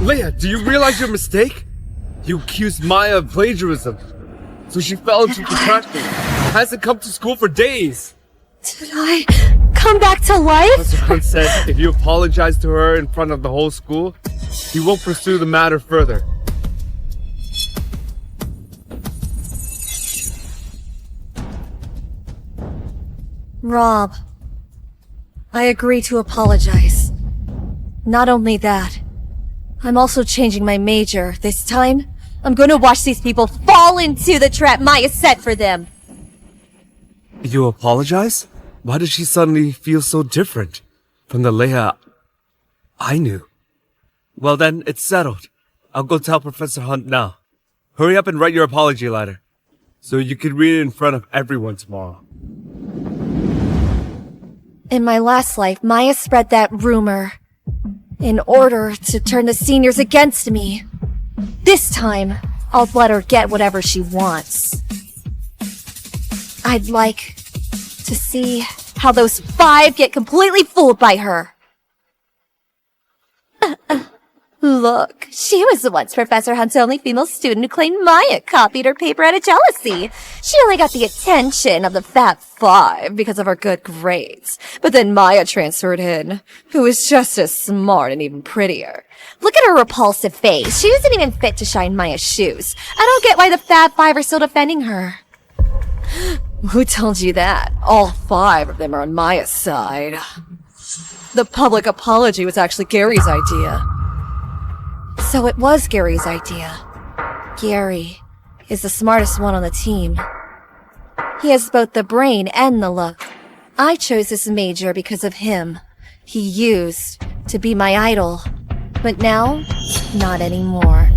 Leia, do you realize your mistake? You accused Maya of plagiarism, so she fell into depression. Hasn't come to school for days. Did I come back to life? Professor Hunt said if you apologize to her in front of the whole school, he won't pursue the matter further. Rob, I agree to apologize. Not only that, I'm also changing my major. This time, I'm going to watch these people fall into the trap Maya set for them. You apologize? Why does she suddenly feel so different from the Leia I knew? Well then, it's settled. I'll go tell Professor Hunt now. Hurry up and write your apology letter, so you can read it in front of everyone tomorrow. In my last life, Maya spread that rumor in order to turn the seniors against me. This time, I'll let her get whatever she wants. I'd like to see how those 5 get completely fooled by her. Look, she was once Professor Hunt's only female student who claimed Maya copied her paper out of jealousy. She only got the attention of the Fat 5 because of her good grades. But then Maya transferred in, who was just as smart and even prettier. Look at her repulsive face. She isn't even fit to shine Maya's shoes. I don't get why the Fat 5 are still defending her. Who told you that? All 5 of them are on Maya's side. The public apology was actually Gary's idea. So it was Gary's idea. Gary is the smartest one on the team. He has both the brain and the look. I chose this major because of him. He used to be my idol, but now, not anymore.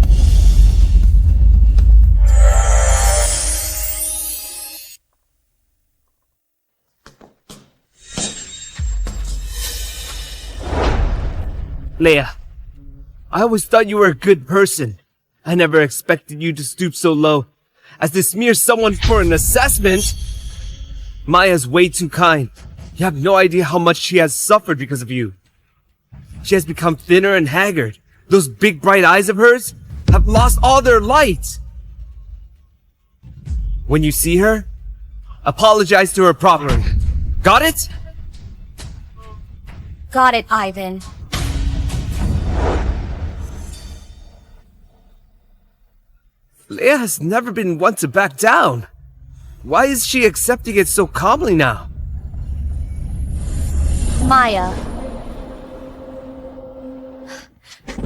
Leia, I always thought you were a good person. I never expected you to stoop so low as to smear someone for an assessment. Maya's way too kind. You have no idea how much she has suffered because of you. She has become thinner and haggard. Those big bright eyes of hers have lost all their light. When you see her, apologize to her properly. Got it? Got it, Ivan. Leia has never been one to back down. Why is she accepting it so calmly now? Maya.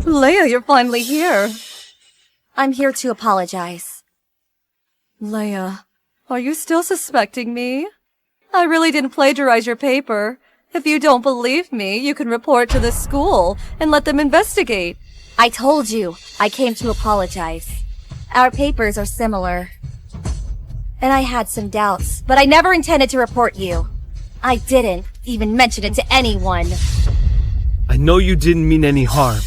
Leia, you're finally here. I'm here to apologize. Leia, are you still suspecting me? I really didn't plagiarize your paper. If you don't believe me, you can report to the school and let them investigate. I told you, I came to apologize. Our papers are similar. And I had some doubts, but I never intended to report you. I didn't even mention it to anyone. I know you didn't mean any harm,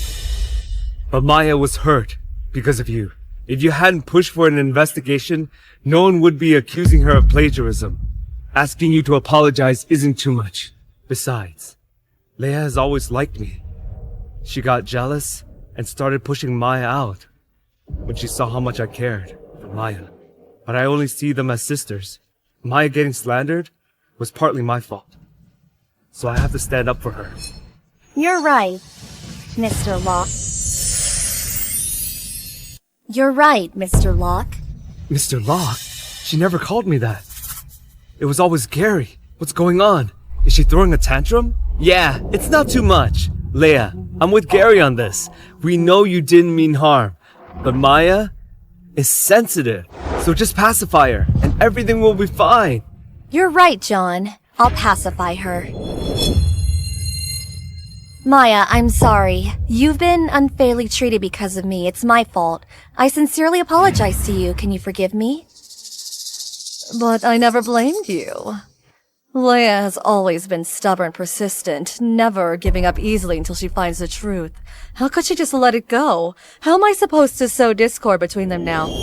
but Maya was hurt because of you. If you hadn't pushed for an investigation, no one would be accusing her of plagiarism. Asking you to apologize isn't too much. Besides, Leia has always liked me. She got jealous and started pushing Maya out when she saw how much I cared for Maya. But I only see them as sisters. Maya getting slandered was partly my fault. So I have to stand up for her. You're right, Mr. Locke. You're right, Mr. Locke. Mr. Locke? She never called me that. It was always Gary. What's going on? Is she throwing a tantrum? Yeah, it's not too much. Leia, I'm with Gary on this. We know you didn't mean harm. But Maya is sensitive, so just pacify her, and everything will be fine. You're right, John. I'll pacify her. Maya, I'm sorry. You've been unfairly treated because of me. It's my fault. I sincerely apologize to you. Can you forgive me? But I never blamed you. Leia has always been stubborn, persistent, never giving up easily until she finds the truth. How could she just let it go? How am I supposed to sow discord between them now?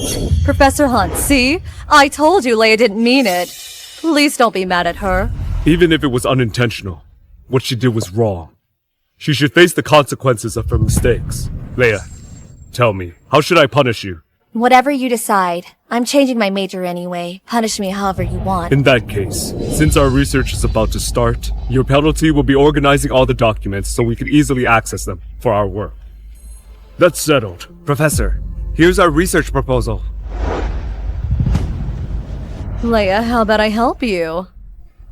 Professor Hunt, see? I told you Leia didn't mean it. Please don't be mad at her. Even if it was unintentional, what she did was wrong. She should face the consequences of her mistakes. Leia, Tell me, how should I punish you? Whatever you decide. I'm changing my major anyway. Punish me however you want. In that case, since our research is about to start, your penalty will be organizing all the documents so we can easily access them for our work. That's settled. Professor, here's our research proposal. Leia, how about I help you?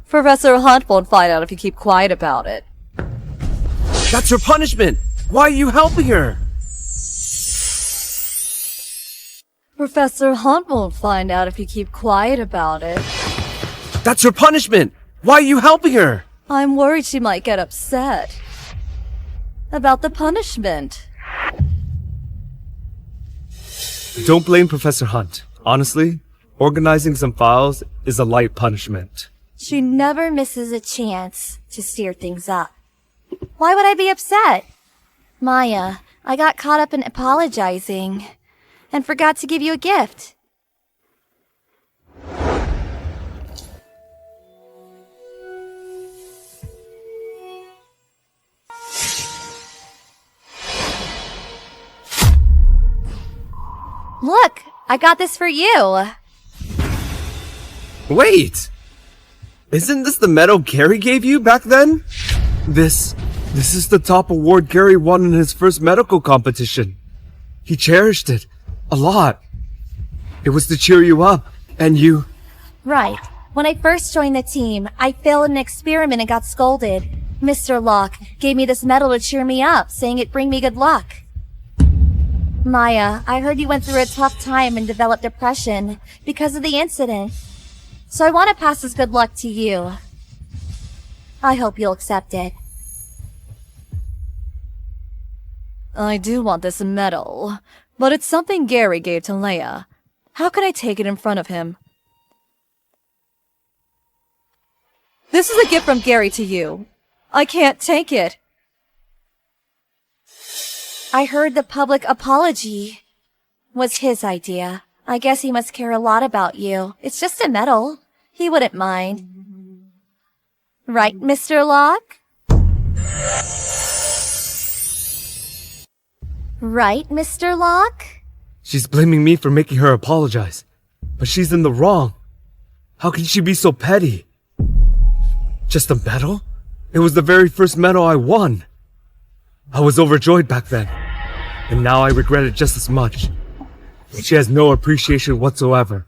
Professor Hunt won't find out if you keep quiet about it. That's your punishment! Why are you helping her? Professor Hunt won't find out if you keep quiet about it. That's your punishment! Why are you helping her? I'm worried she might get upset. About the punishment. Don't blame Professor Hunt. Honestly, organizing some files is a light punishment. She never misses a chance to steer things up. Why would I be upset? Maya, I got caught up in apologizing and forgot to give you a gift. Look, I got this for you. Wait! Isn't this the medal Gary gave you back then? This is the top award Gary won in his first medical competition. He cherished it a lot. It was to cheer you up, and you... Right. When I first joined the team, I failed an experiment and got scolded. Mr. Locke gave me this medal to cheer me up, saying it'd bring me good luck. Maya, I heard you went through a tough time and developed depression because of the incident. So I want to pass this good luck to you. I hope you'll accept it. I do want this medal, but it's something Gary gave to Leia. How can I take it in front of him? This is a gift from Gary to you. I can't take it. I heard the public apology was his idea. I guess he must care a lot about you. It's just a medal. He wouldn't mind. Right, Mr. Locke? Right, Mr. Locke? She's blaming me for making her apologize. But she's in the wrong. How can she be so petty? Just a medal? It was the very first medal I won. I was overjoyed back then. And now I regret it just as much. She has no appreciation whatsoever.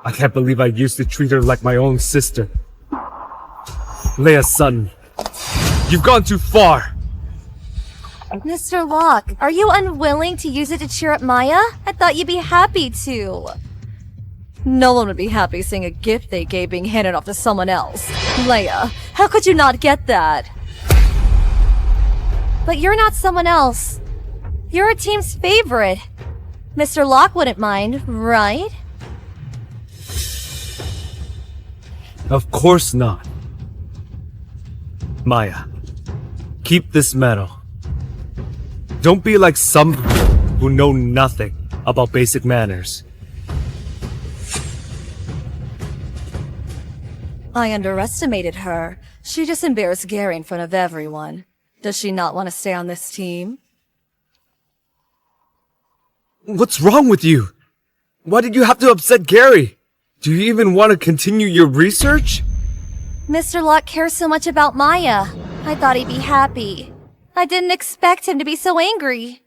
I can't believe I used to treat her like my own sister. Leia Sutton, you've gone too far! Mr. Locke, are you unwilling to use it to cheer up Maya? I thought you'd be happy to. No one would be happy seeing a gift they gave being handed off to someone else. Leia, how could you not get that? But you're not someone else. You're a team's favorite. Mr. Locke wouldn't mind, right? Of course not. Maya, keep this medal. Don't be like some people who know nothing about basic manners. I underestimated her. She just embarrassed Gary in front of everyone. Does she not want to stay on this team? What's wrong with you? Why did you have to upset Gary? Do you even want to continue your research? Mr. Locke cares so much about Maya. I thought he'd be happy. I didn't expect him to be so angry.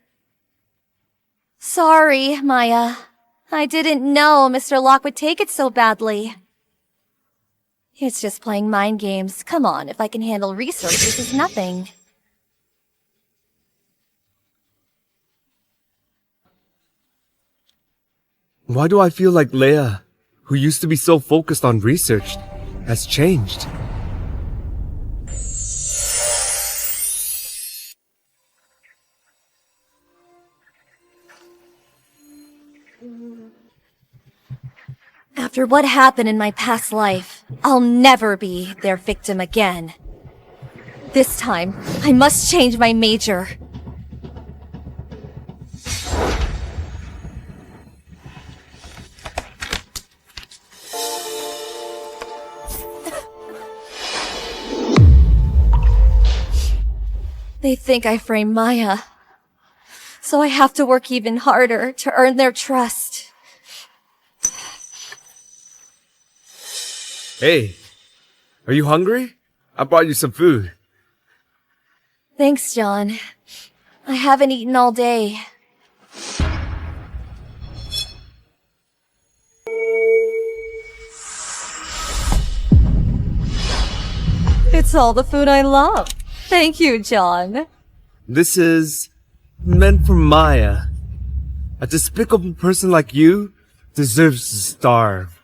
Sorry, Maya. I didn't know Mr. Locke would take it so badly. It's just playing mind games. Come on, if I can handle research, this is nothing. Why do I feel like Leia, who used to be so focused on research, has changed? After what happened in my past life, I'll never be their victim again. This time, I must change my major. They think I framed Maya. so I have to work even harder to earn their trust. Hey, are you hungry? I brought you some food. Thanks, John. I haven't eaten all day. It's all the food I love. Thank you, John. This is meant for Maya. A despicable person like you deserves to starve.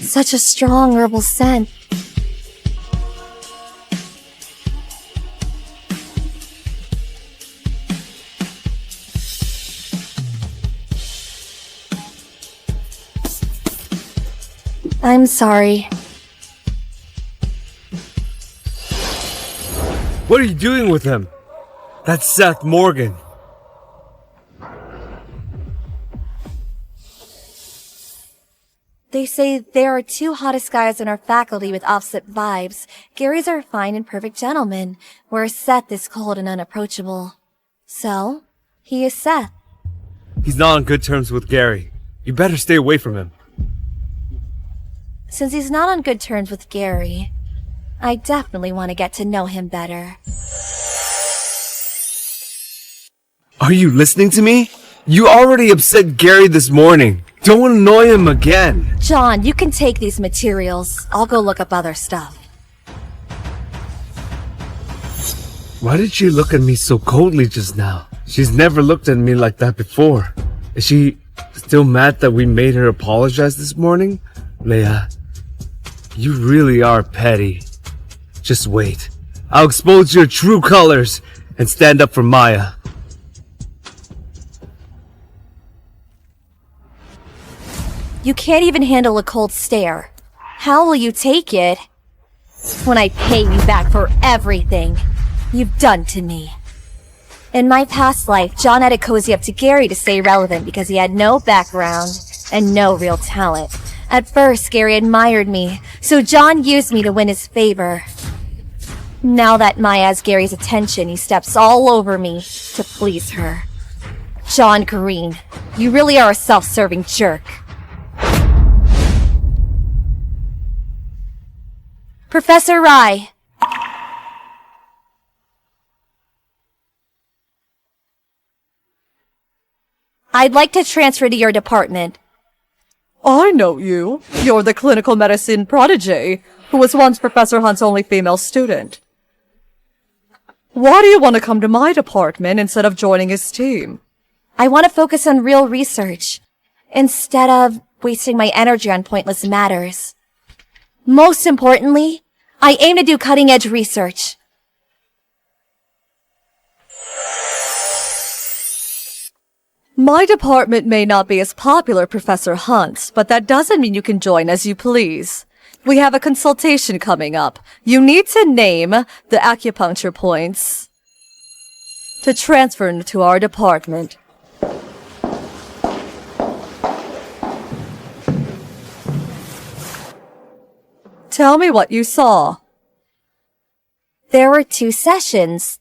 Such a strong herbal scent. I'm sorry. What are you doing with him? That's Seth Morgan. They say there are two hottest guys in our faculty with opposite vibes. Gary's our fine and perfect gentleman, whereas Seth is cold and unapproachable. So, he is Seth. He's not on good terms with Gary. You better stay away from him. Since he's not on good terms with Gary, I definitely want to get to know him better. Are you listening to me? You already upset Gary this morning. Don't annoy him again. John, you can take these materials. I'll go look up other stuff. Why did she look at me so coldly just now? She's never looked at me like that before. Is she still mad that we made her apologize this morning? Leia, you really are petty. Just wait. I'll expose your true colors and stand up for Maya. You can't even handle a cold stare. How will you take it when I pay you back for everything you've done to me? In my past life, John had to cozy up to Gary to stay relevant because he had no background and no real talent. At first, Gary admired me, so John used me to win his favor. Now that Maya has Gary's attention, he steps all over me to please her. John Green, you really are a self-serving jerk. Professor Rye. I'd like to transfer to your department. I know you. You're the clinical medicine prodigy, who was once Professor Hunt's only female student. Why do you want to come to my department instead of joining his team? I want to focus on real research, instead of wasting my energy on pointless matters. Most importantly, I aim to do cutting-edge research. My department may not be as popular, Professor Hunt, but that doesn't mean you can join as you please. We have a consultation coming up. You need to name the acupuncture points to transfer into our department. Tell me what you saw. There were 2 sessions.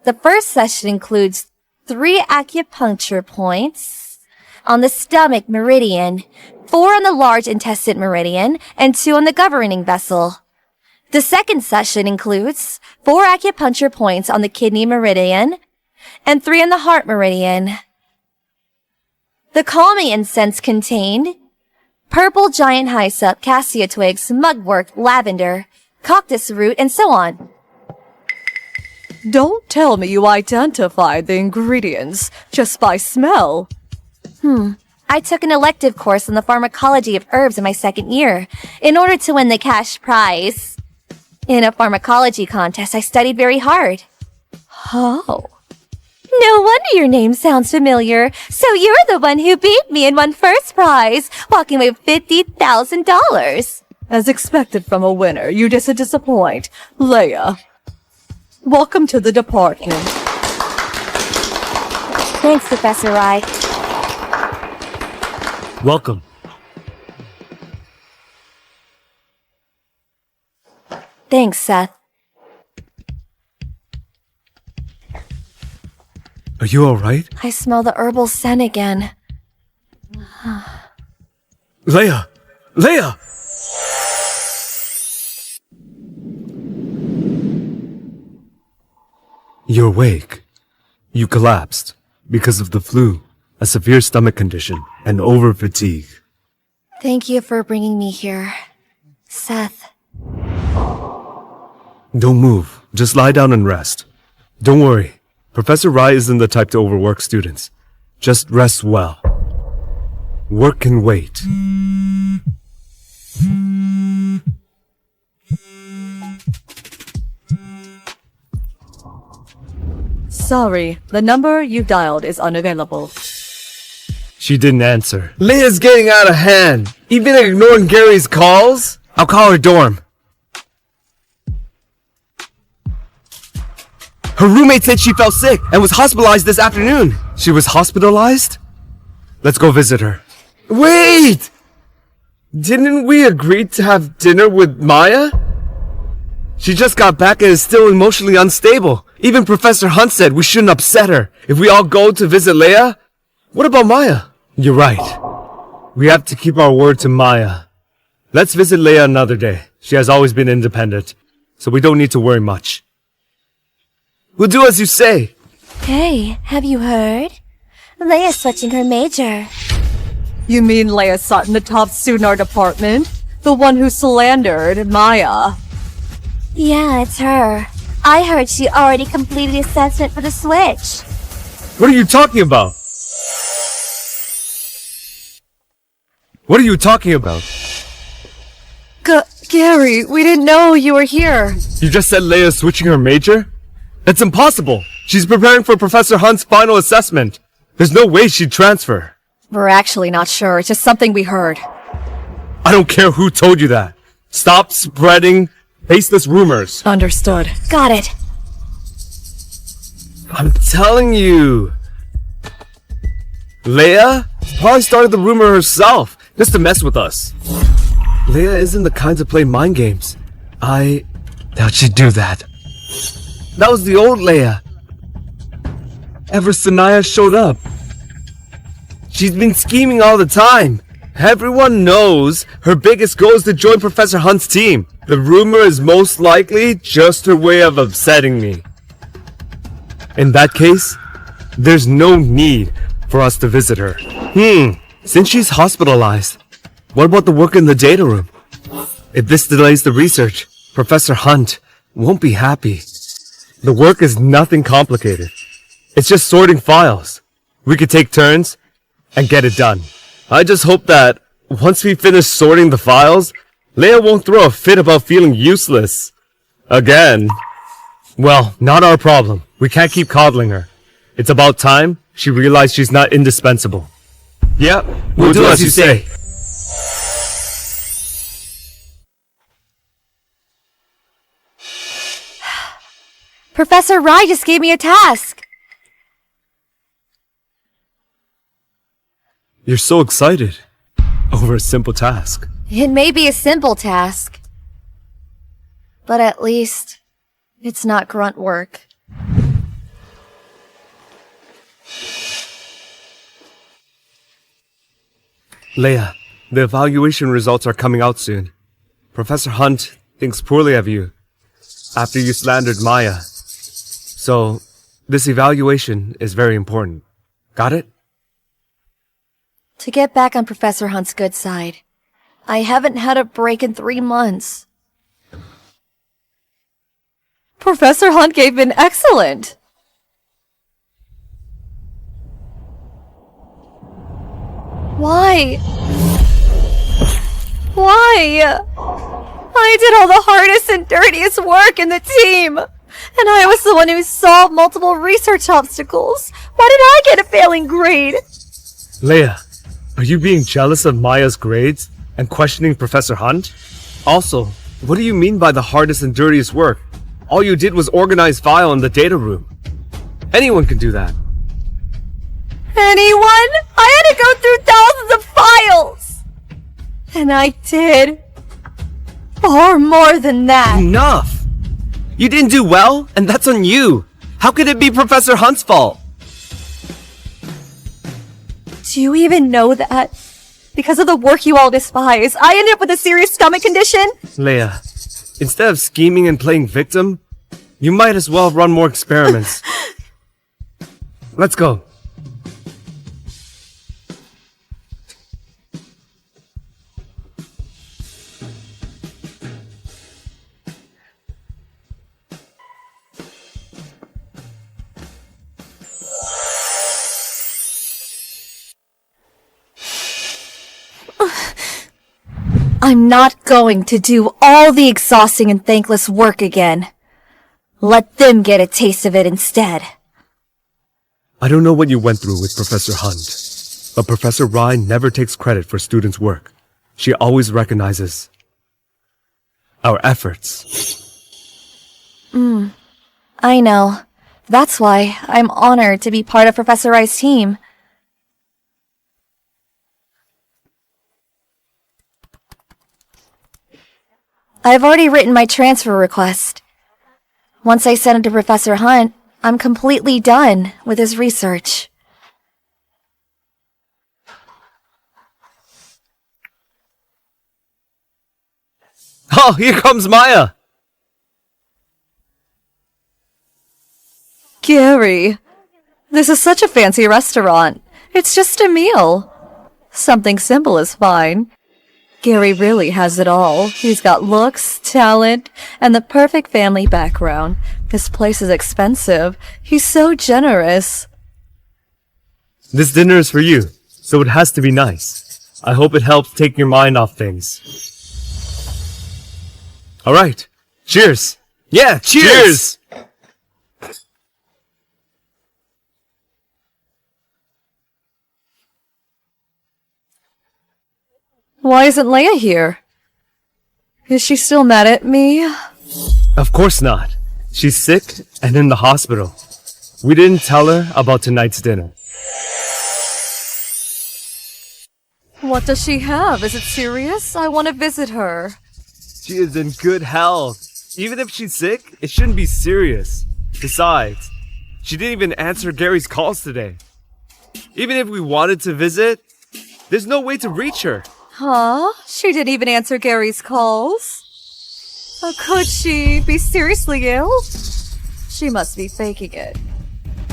The first session includes 3 acupuncture points on the stomach meridian, 4 on the large intestine meridian, and 2 on the governing vessel. The second session includes 4 acupuncture points on the kidney meridian and 3 on the heart meridian. The calming incense contained purple giant hyssop, cassia twigs, mugwort, lavender, cactus root, and so on. Don't tell me you identified the ingredients just by smell. I took an elective course in the pharmacology of herbs in my second year in order to win the cash prize. In a pharmacology contest, I studied very hard. How? No wonder your name sounds familiar. So you're the one who beat me and won first prize, walking away with $50,000. As expected from a winner, you disappoint. Leia, welcome to the department. Thanks, Professor Rye. Welcome. Thanks, Seth. Are you alright? I smell the herbal scent again. Leia! Leia! You're awake. You collapsed because of the flu, a severe stomach condition, and over-fatigue. Thank you for bringing me here, Seth. Don't move. Just lie down and rest. Don't worry. Professor Rye isn't the type to overwork students. Just rest well. Work can wait. Sorry, the number you dialed is unavailable. She didn't answer. Leia's getting out of hand. Even ignoring Gary's calls? I'll call her dorm. Her roommate said she fell sick and was hospitalized this afternoon. She was hospitalized? Let's go visit her. Wait! Didn't we agree to have dinner with Maya? She just got back and is still emotionally unstable. Even Professor Hunt said we shouldn't upset her. If we all go to visit Leia, what about Maya? You're right. We have to keep our word to Maya. Let's visit Leia another day. She has always been independent, so we don't need to worry much. We'll do as you say. Hey, have you heard? Leia's switching her major. You mean Leia Sutton, the top student in our department? The one who slandered Maya? Yeah, it's her. I heard she already completed the assessment for the switch. What are you talking about? What are you talking about? Gary, we didn't know you were here. You just said Leia's switching her major? That's impossible. She's preparing for Professor Hunt's final assessment. There's no way she'd transfer. We're actually not sure. It's just something we heard. I don't care who told you that. Stop spreading baseless rumors. Understood. Got it. I'm telling you. Leia probably started the rumor herself, just to mess with us. Leia isn't the kind to play mind games. I doubt she'd do that. That was the old Leia. Ever Sanaya showed up. She's been scheming all the time. Everyone knows her biggest goal is to join Professor Hunt's team. The rumor is most likely just her way of upsetting me. In that case, there's no need for us to visit her. Since she's hospitalized, what about the work in the data room? If this delays the research, Professor Hunt won't be happy. The work is nothing complicated. It's just sorting files. We could take turns and get it done. I just hope that once we finish sorting the files, Leia won't throw a fit about feeling useless. Again. Well, not our problem. We can't keep coddling her. It's about time she realized she's not indispensable. Yep, we'll do as you say. Professor Rye just gave me a task. You're so excited over a simple task. It may be a simple task, but at least it's not grunt work. Leia, the evaluation results are coming out soon. Professor Hunt thinks poorly of you after you slandered Maya. So, this evaluation is very important. Got it? To get back on Professor Hunt's good side, I haven't had a break in 3 months. Professor Hunt gave an excellent. Why? Why? I did all the hardest and dirtiest work in the team. And I was the one who solved multiple research obstacles. Why did I get a failing grade? Leia, are you being jealous of Maya's grades and questioning Professor Hunt? Also, what do you mean by the hardest and dirtiest work? All you did was organize file in the data room. Anyone can do that. Anyone? I had to go through thousands of files! And I did. Far more than that. Enough! You didn't do well, and that's on you. How could it be Professor Hunt's fault? Do you even know that? Because of the work you all despise, I ended up with a serious stomach condition? Leia, instead of scheming and playing victim, you might as well run more experiments. Let's go. I'm not going to do all the exhausting and thankless work again. Let them get a taste of it instead. I don't know what you went through with Professor Hunt, but Professor Ryan never takes credit for students' work. She always recognizes our efforts. I know. That's why I'm honored to be part of Professor Rye's team. I've already written my transfer request. Once I send it to Professor Hunt, I'm completely done with his research. Oh, here comes Maya! Gary, this is such a fancy restaurant. It's just a meal. Something simple is fine. Gary really has it all. He's got looks, talent, and the perfect family background. This place is expensive. He's so generous. This dinner is for you, so it has to be nice. I hope it helps take your mind off things. Alright, cheers! Yeah, cheers! Why isn't Leia here? Is she still mad at me? Of course not. She's sick and in the hospital. We didn't tell her about tonight's dinner. What does she have? Is it serious? I want to visit her. She is in good health. Even if she's sick, it shouldn't be serious. Besides, she didn't even answer Gary's calls today. Even if we wanted to visit, there's no way to reach her. Huh? She didn't even answer Gary's calls? Could she be seriously ill? She must be faking it.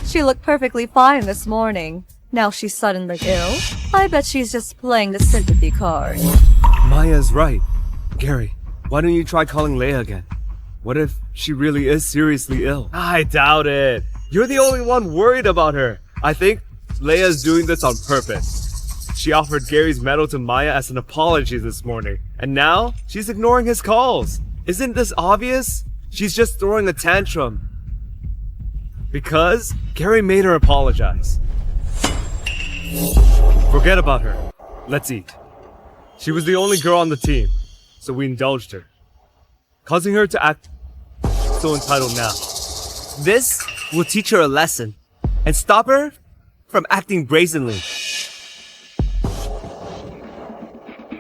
She looked perfectly fine this morning. Now she's suddenly ill. I bet she's just playing the sympathy card. Maya's right. Gary, why don't you try calling Leia again? What if she really is seriously ill? I doubt it. You're the only one worried about her. I think Leia's doing this on purpose. She offered Gary's medal to Maya as an apology this morning, and now she's ignoring his calls. Isn't this obvious? She's just throwing a tantrum. Because Gary made her apologize. Forget about her. Let's eat. She was the only girl on the team, so we indulged her, causing her to act so entitled now. This will teach her a lesson and stop her from acting brazenly.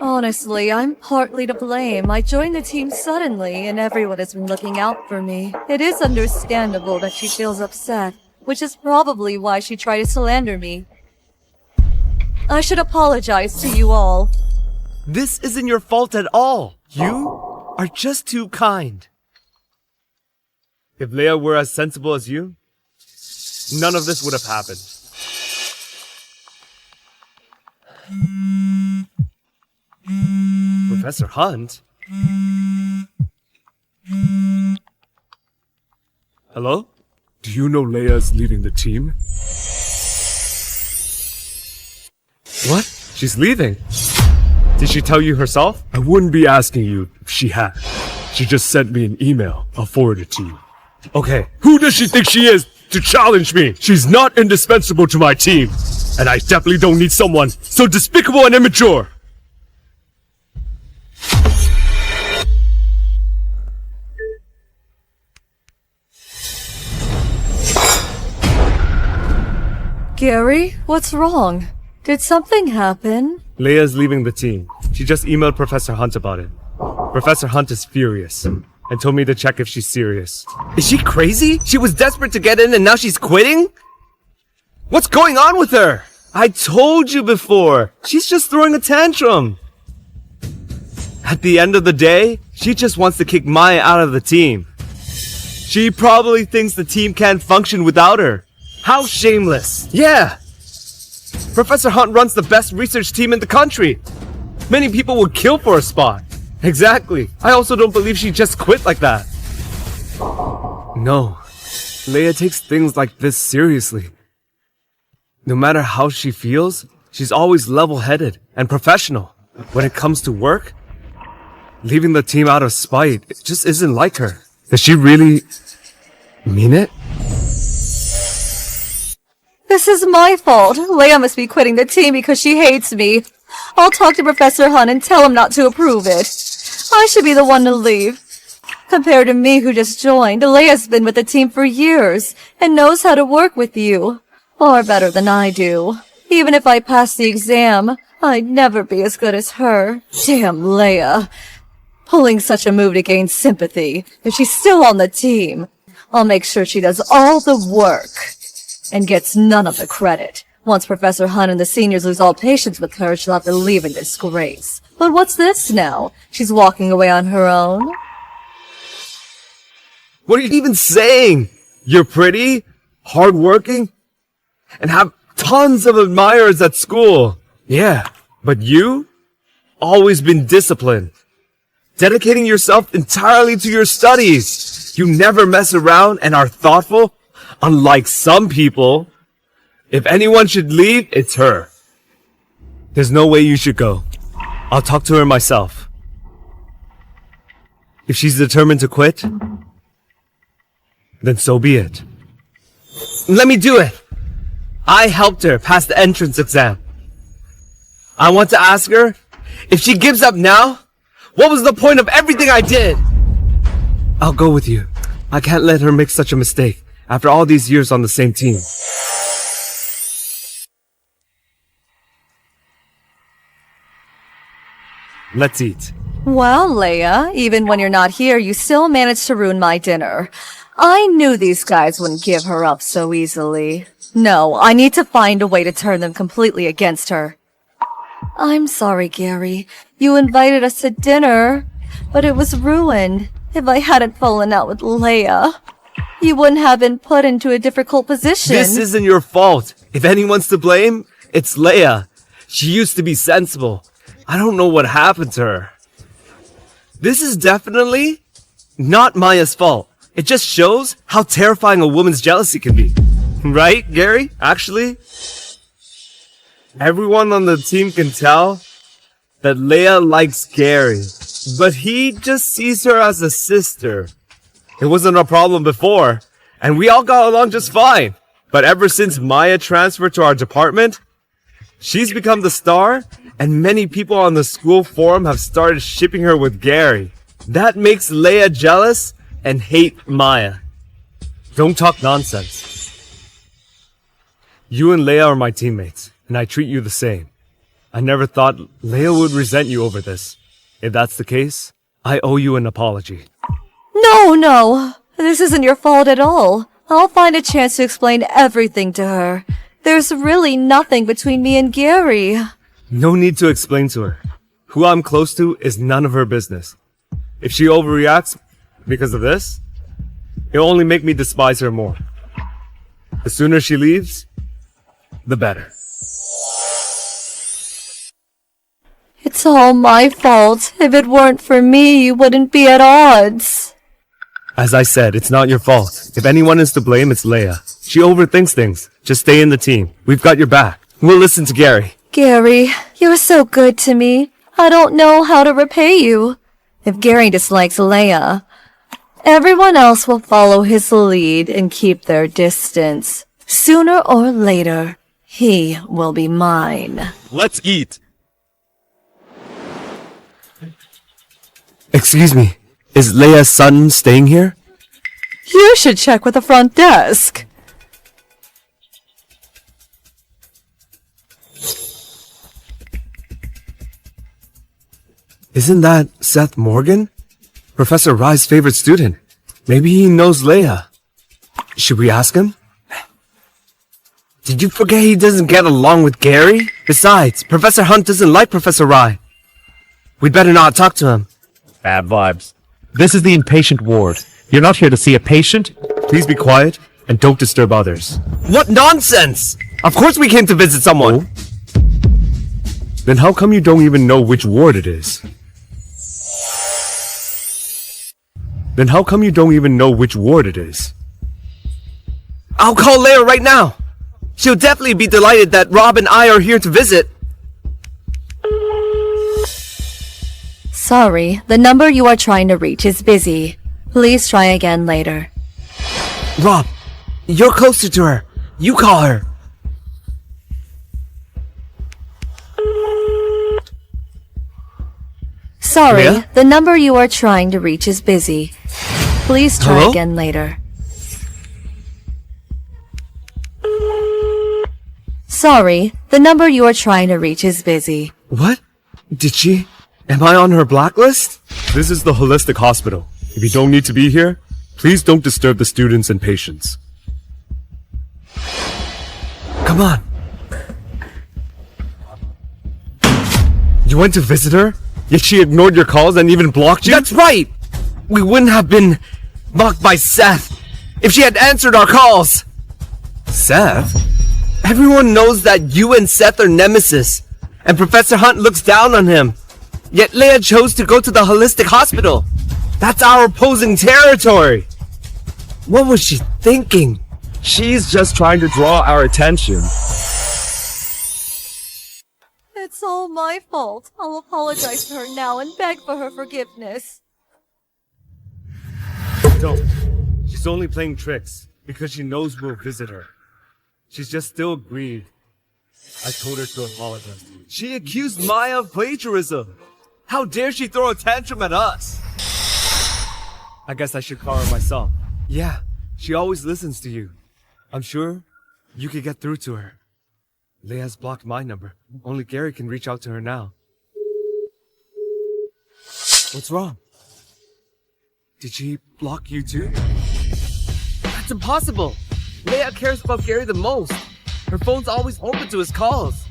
Honestly, I'm partly to blame. I joined the team suddenly, and everyone has been looking out for me. It is understandable that she feels upset, which is probably why she tried to slander me. I should apologize to you all. This isn't your fault at all. You are just too kind. If Leia were as sensible as you, none of this would have happened. Professor Hunt? Hello? Do you know Leia's leaving the team? What? She's leaving? Did she tell you herself? I wouldn't be asking you if she had. She just sent me an email. I'll forward it to you. Okay, who does she think she is to challenge me? She's not indispensable to my team. And I definitely don't need someone so despicable and immature. Gary, what's wrong? Did something happen? Leia's leaving the team. She just emailed Professor Hunt about it. Professor Hunt is furious and told me to check if she's serious. Is she crazy? She was desperate to get in and now she's quitting? What's going on with her? I told you before. She's just throwing a tantrum. At the end of the day, she just wants to kick Maya out of the team. She probably thinks the team can't function without her. How shameless. Yeah. Professor Hunt runs the best research team in the country. Many people would kill for a spot. Exactly. I also don't believe she just quit like that. No. Leia takes things like this seriously. No matter how she feels, she's always level-headed and professional. When it comes to work, leaving the team out of spite, it just isn't like her. Does she really mean it? This is my fault. Leia must be quitting the team because she hates me. I'll talk to Professor Hunt and tell him not to approve it. I should be the one to leave. Compared to me who just joined, Leia's been with the team for years and knows how to work with you. Far better than I do. Even if I pass the exam, I'd never be as good as her. Damn Leia. Pulling such a move to gain sympathy. If she's still on the team, I'll make sure she does all the work and gets none of the credit. Once Professor Hunt and the seniors lose all patience with her, she'll have to leave in disgrace. But what's this now? She's walking away on her own? What are you even saying? You're pretty, hardworking, and have tons of admirers at school. Yeah, but you? Always been disciplined. Dedicating yourself entirely to your studies. You never mess around and are thoughtful. Unlike some people, if anyone should leave, it's her. There's no way you should go. I'll talk to her myself. If she's determined to quit, then so be it. Let me do it! I helped her pass the entrance exam. I want to ask her, if she gives up now, what was the point of everything I did? I'll go with you. I can't let her make such a mistake after all these years on the same team. Let's eat. Well, Leia, even when you're not here, you still managed to ruin my dinner. I knew these guys wouldn't give her up so easily. No, I need to find a way to turn them completely against her. I'm sorry, Gary. You invited us to dinner, but it was ruined. If I hadn't fallen out with Leia, you wouldn't have been put into a difficult position. This isn't your fault. If anyone's to blame, it's Leia. She used to be sensible. I don't know what happened to her. This is definitely not Maya's fault. It just shows how terrifying a woman's jealousy can be. Right, Gary? Actually, everyone on the team can tell that Leia likes Gary, but he just sees her as a sister. It wasn't a problem before, and we all got along just fine. But ever since Maya transferred to our department, she's become the star, and many people on the school forum have started shipping her with Gary. That makes Leia jealous and hate Maya. Don't talk nonsense. You and Leia are my teammates, and I treat you the same. I never thought Leia would resent you over this. If that's the case, I owe you an apology. No. This isn't your fault at all. I'll find a chance to explain everything to her. There's really nothing between me and Gary. No need to explain to her. Who I'm close to is none of her business. If she overreacts because of this, it'll only make me despise her more. The sooner she leaves, the better. It's all my fault. If it weren't for me, you wouldn't be at odds. As I said, it's not your fault. If anyone is to blame, it's Leia. She overthinks things. Just stay in the team. We've got your back. We'll listen to Gary. Gary, you're so good to me. I don't know how to repay you. If Gary dislikes Leia, Everyone else will follow his lead and keep their distance. Sooner or later, he will be mine. Let's eat. Excuse me, is Leia's son staying here? You should check with the front desk. Isn't that Seth Morgan? Professor Rye's favorite student. Maybe he knows Leia. Should we ask him? Did you forget he doesn't get along with Gary? Besides, Professor Hunt doesn't like Professor Rye. We'd better not talk to him. Bad vibes. This is the inpatient ward. You're not here to see a patient? Please be quiet and don't disturb others. What nonsense! Of course we came to visit someone! Then how come you don't even know which ward it is? Then how come you don't even know which ward it is? I'll call Leia right now! She'll definitely be delighted that Rob and I are here to visit. Sorry, the number you are trying to reach is busy. Please try again later. Rob, you're closer to her. You call her. Sorry, Leia? the number you are trying to reach is busy. Please try Hello? again later. Sorry, the number you are trying to reach is busy. What? Did she? Am I on her blacklist? This is the holistic hospital. If you don't need to be here, please don't disturb the students and patients. Come on. You went to visit her, yet she ignored your calls and even blocked you? That's right! We wouldn't have been mocked by Seth if she had answered our calls. Seth? Everyone knows that you and Seth are nemesis, and Professor Hunt looks down on him. Yet Leia chose to go to the holistic hospital. That's our opposing territory. What was she thinking? She's just trying to draw our attention. It's all my fault. I'll apologize to her now and beg for her forgiveness. Don't. She's only playing tricks because she knows we'll visit her. She's just still agreed. I told her to apologize. She accused Maya of plagiarism. How dare she throw a tantrum at us? I guess I should call her myself. Yeah, she always listens to you. I'm sure you could get through to her. Leia's blocked my number. Only Gary can reach out to her now. What's wrong? Did she block you too? That's impossible! Leia cares about Gary the most. Her phone's always open to his calls.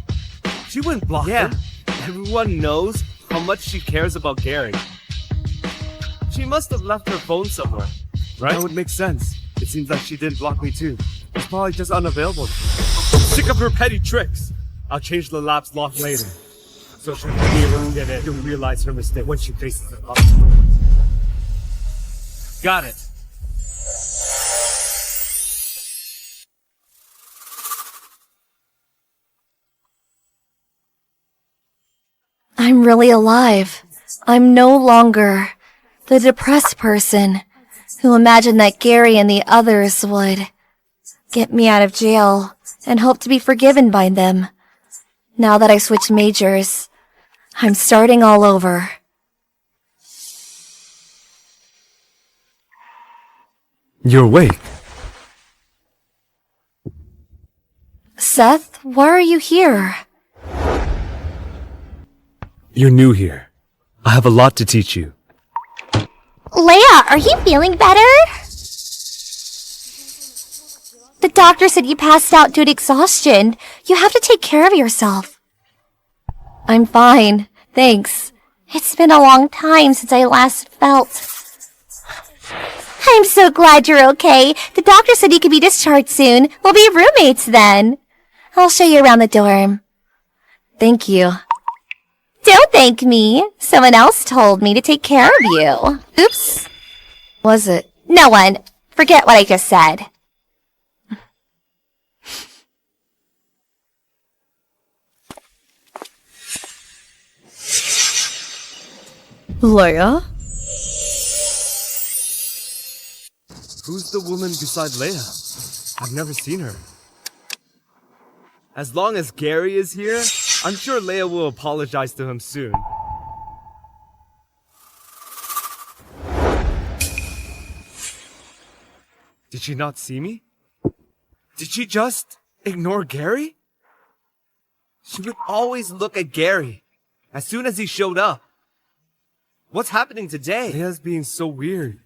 She wouldn't block him. Everyone knows how much she cares about Gary. She must have left her phone somewhere, right? That would make sense. It seems like she didn't block me too. It's probably just unavailable. Sick of her petty tricks. I'll change the lap's lock later, so she'll be able to get in and realize her mistake when she faces the consequences. Got it. I'm really alive. I'm no longer the depressed person who imagined that Gary and the others would get me out of jail and hope to be forgiven by them. Now that I switched majors, I'm starting all over. You're awake. Seth, why are you here? You're new here. I have a lot to teach you. Leia, are you feeling better? The doctor said you passed out due to exhaustion. You have to take care of yourself. I'm fine, thanks. It's been a long time since I last felt. I'm so glad you're okay. The doctor said you could be discharged soon. We'll be roommates then. I'll show you around the dorm. Thank you. Don't thank me. Someone else told me to take care of you. Oops. Was it? No one. Forget what I just said. Leia? Who's the woman beside Leia? I've never seen her. As long as Gary is here, I'm sure Leia will apologize to him soon. Did she not see me? Did she just ignore Gary? She would always look at Gary as soon as he showed up. What's happening today? Leia's being so weird.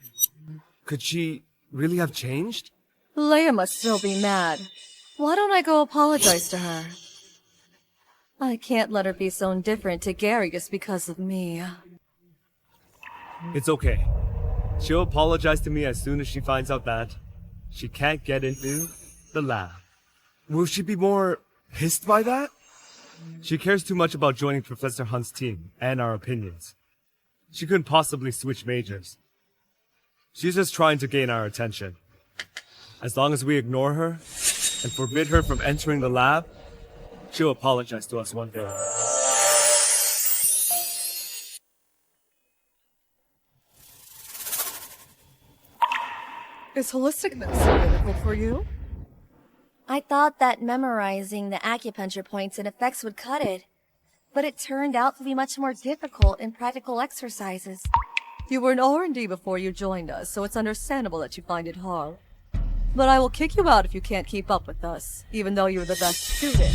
Could she really have changed? Leia must still be mad. Why don't I go apologize to her? I can't let her be so indifferent to Gary just because of me. It's okay. She'll apologize to me as soon as she finds out that she can't get into the lab. Will she be more pissed by that? She cares too much about joining Professor Hunt's team and our opinions. She couldn't possibly switch majors. She's just trying to gain our attention. As long as we ignore her and forbid her from entering the lab, she'll apologize to us one day. Is holistic medicine difficult for you? I thought that memorizing the acupuncture points and effects would cut it, but it turned out to be much more difficult in practical exercises. You were an R&D before you joined us, so it's understandable that you find it hard. But I will kick you out if you can't keep up with us, even though you were the best student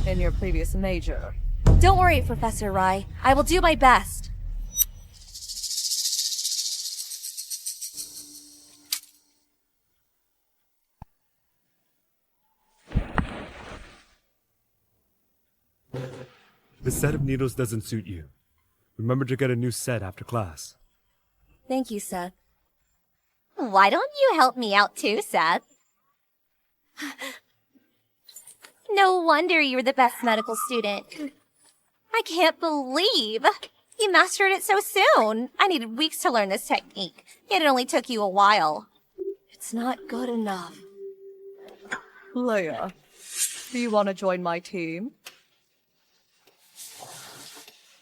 in your previous major. Don't worry, Professor Rai. I will do my best. The set of needles doesn't suit you. Remember to get a new set after class. Thank you, Seth. Why don't you help me out too, Seth? No wonder you were the best medical student. I can't believe you mastered it so soon. I needed weeks to learn this technique, yet it only took you a while. It's not good enough. Leia, do you want to join my team?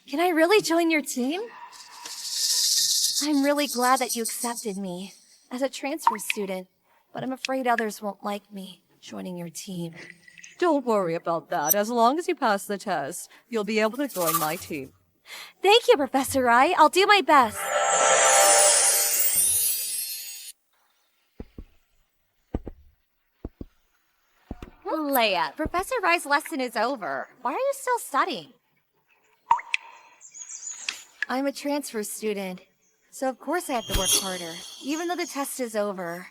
Can I really join your team? I'm really glad that you accepted me as a transfer student, but I'm afraid others won't like me joining your team. Don't worry about that. As long as you pass the test, you'll be able to join my team. Thank you, Professor Rai. I'll do my best. Leia, Professor Rai's lesson is over. Why are you still studying? I'm a transfer student, so of course I have to work harder, even though the test is over.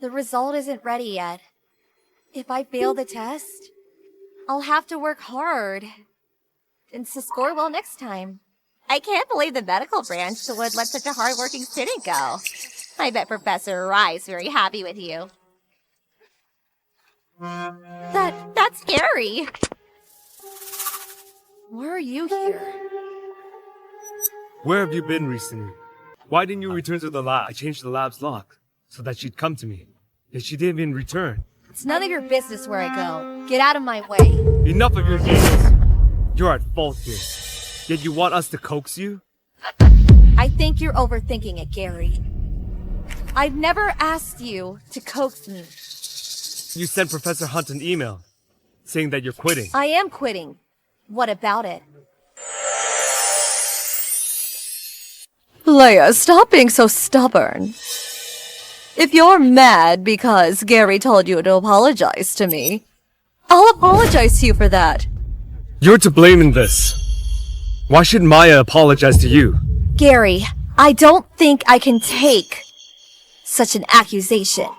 The result isn't ready yet. If I fail the test, I'll have to work hard and to score well next time. I can't believe the medical branch would let such a hard-working student go. I bet Professor Rai's very happy with you. That's Gary. Why are you here? Where have you been recently? Why didn't you return to the lab? I changed the lab's lock so that she'd come to me. Yet she didn't even return. It's none of your business where I go. Get out of my way. Enough of your games. You're at fault here. Yet you want us to coax you? I think you're overthinking it, Gary. I've never asked you to coax me. You sent Professor Hunt an email saying that you're quitting. I am quitting. What about it? Leia, stop being so stubborn. If you're mad because Gary told you to apologize to me, I'll apologize to you for that. You're to blame in this. Why should Maya apologize to you? Gary, I don't think I can take such an accusation.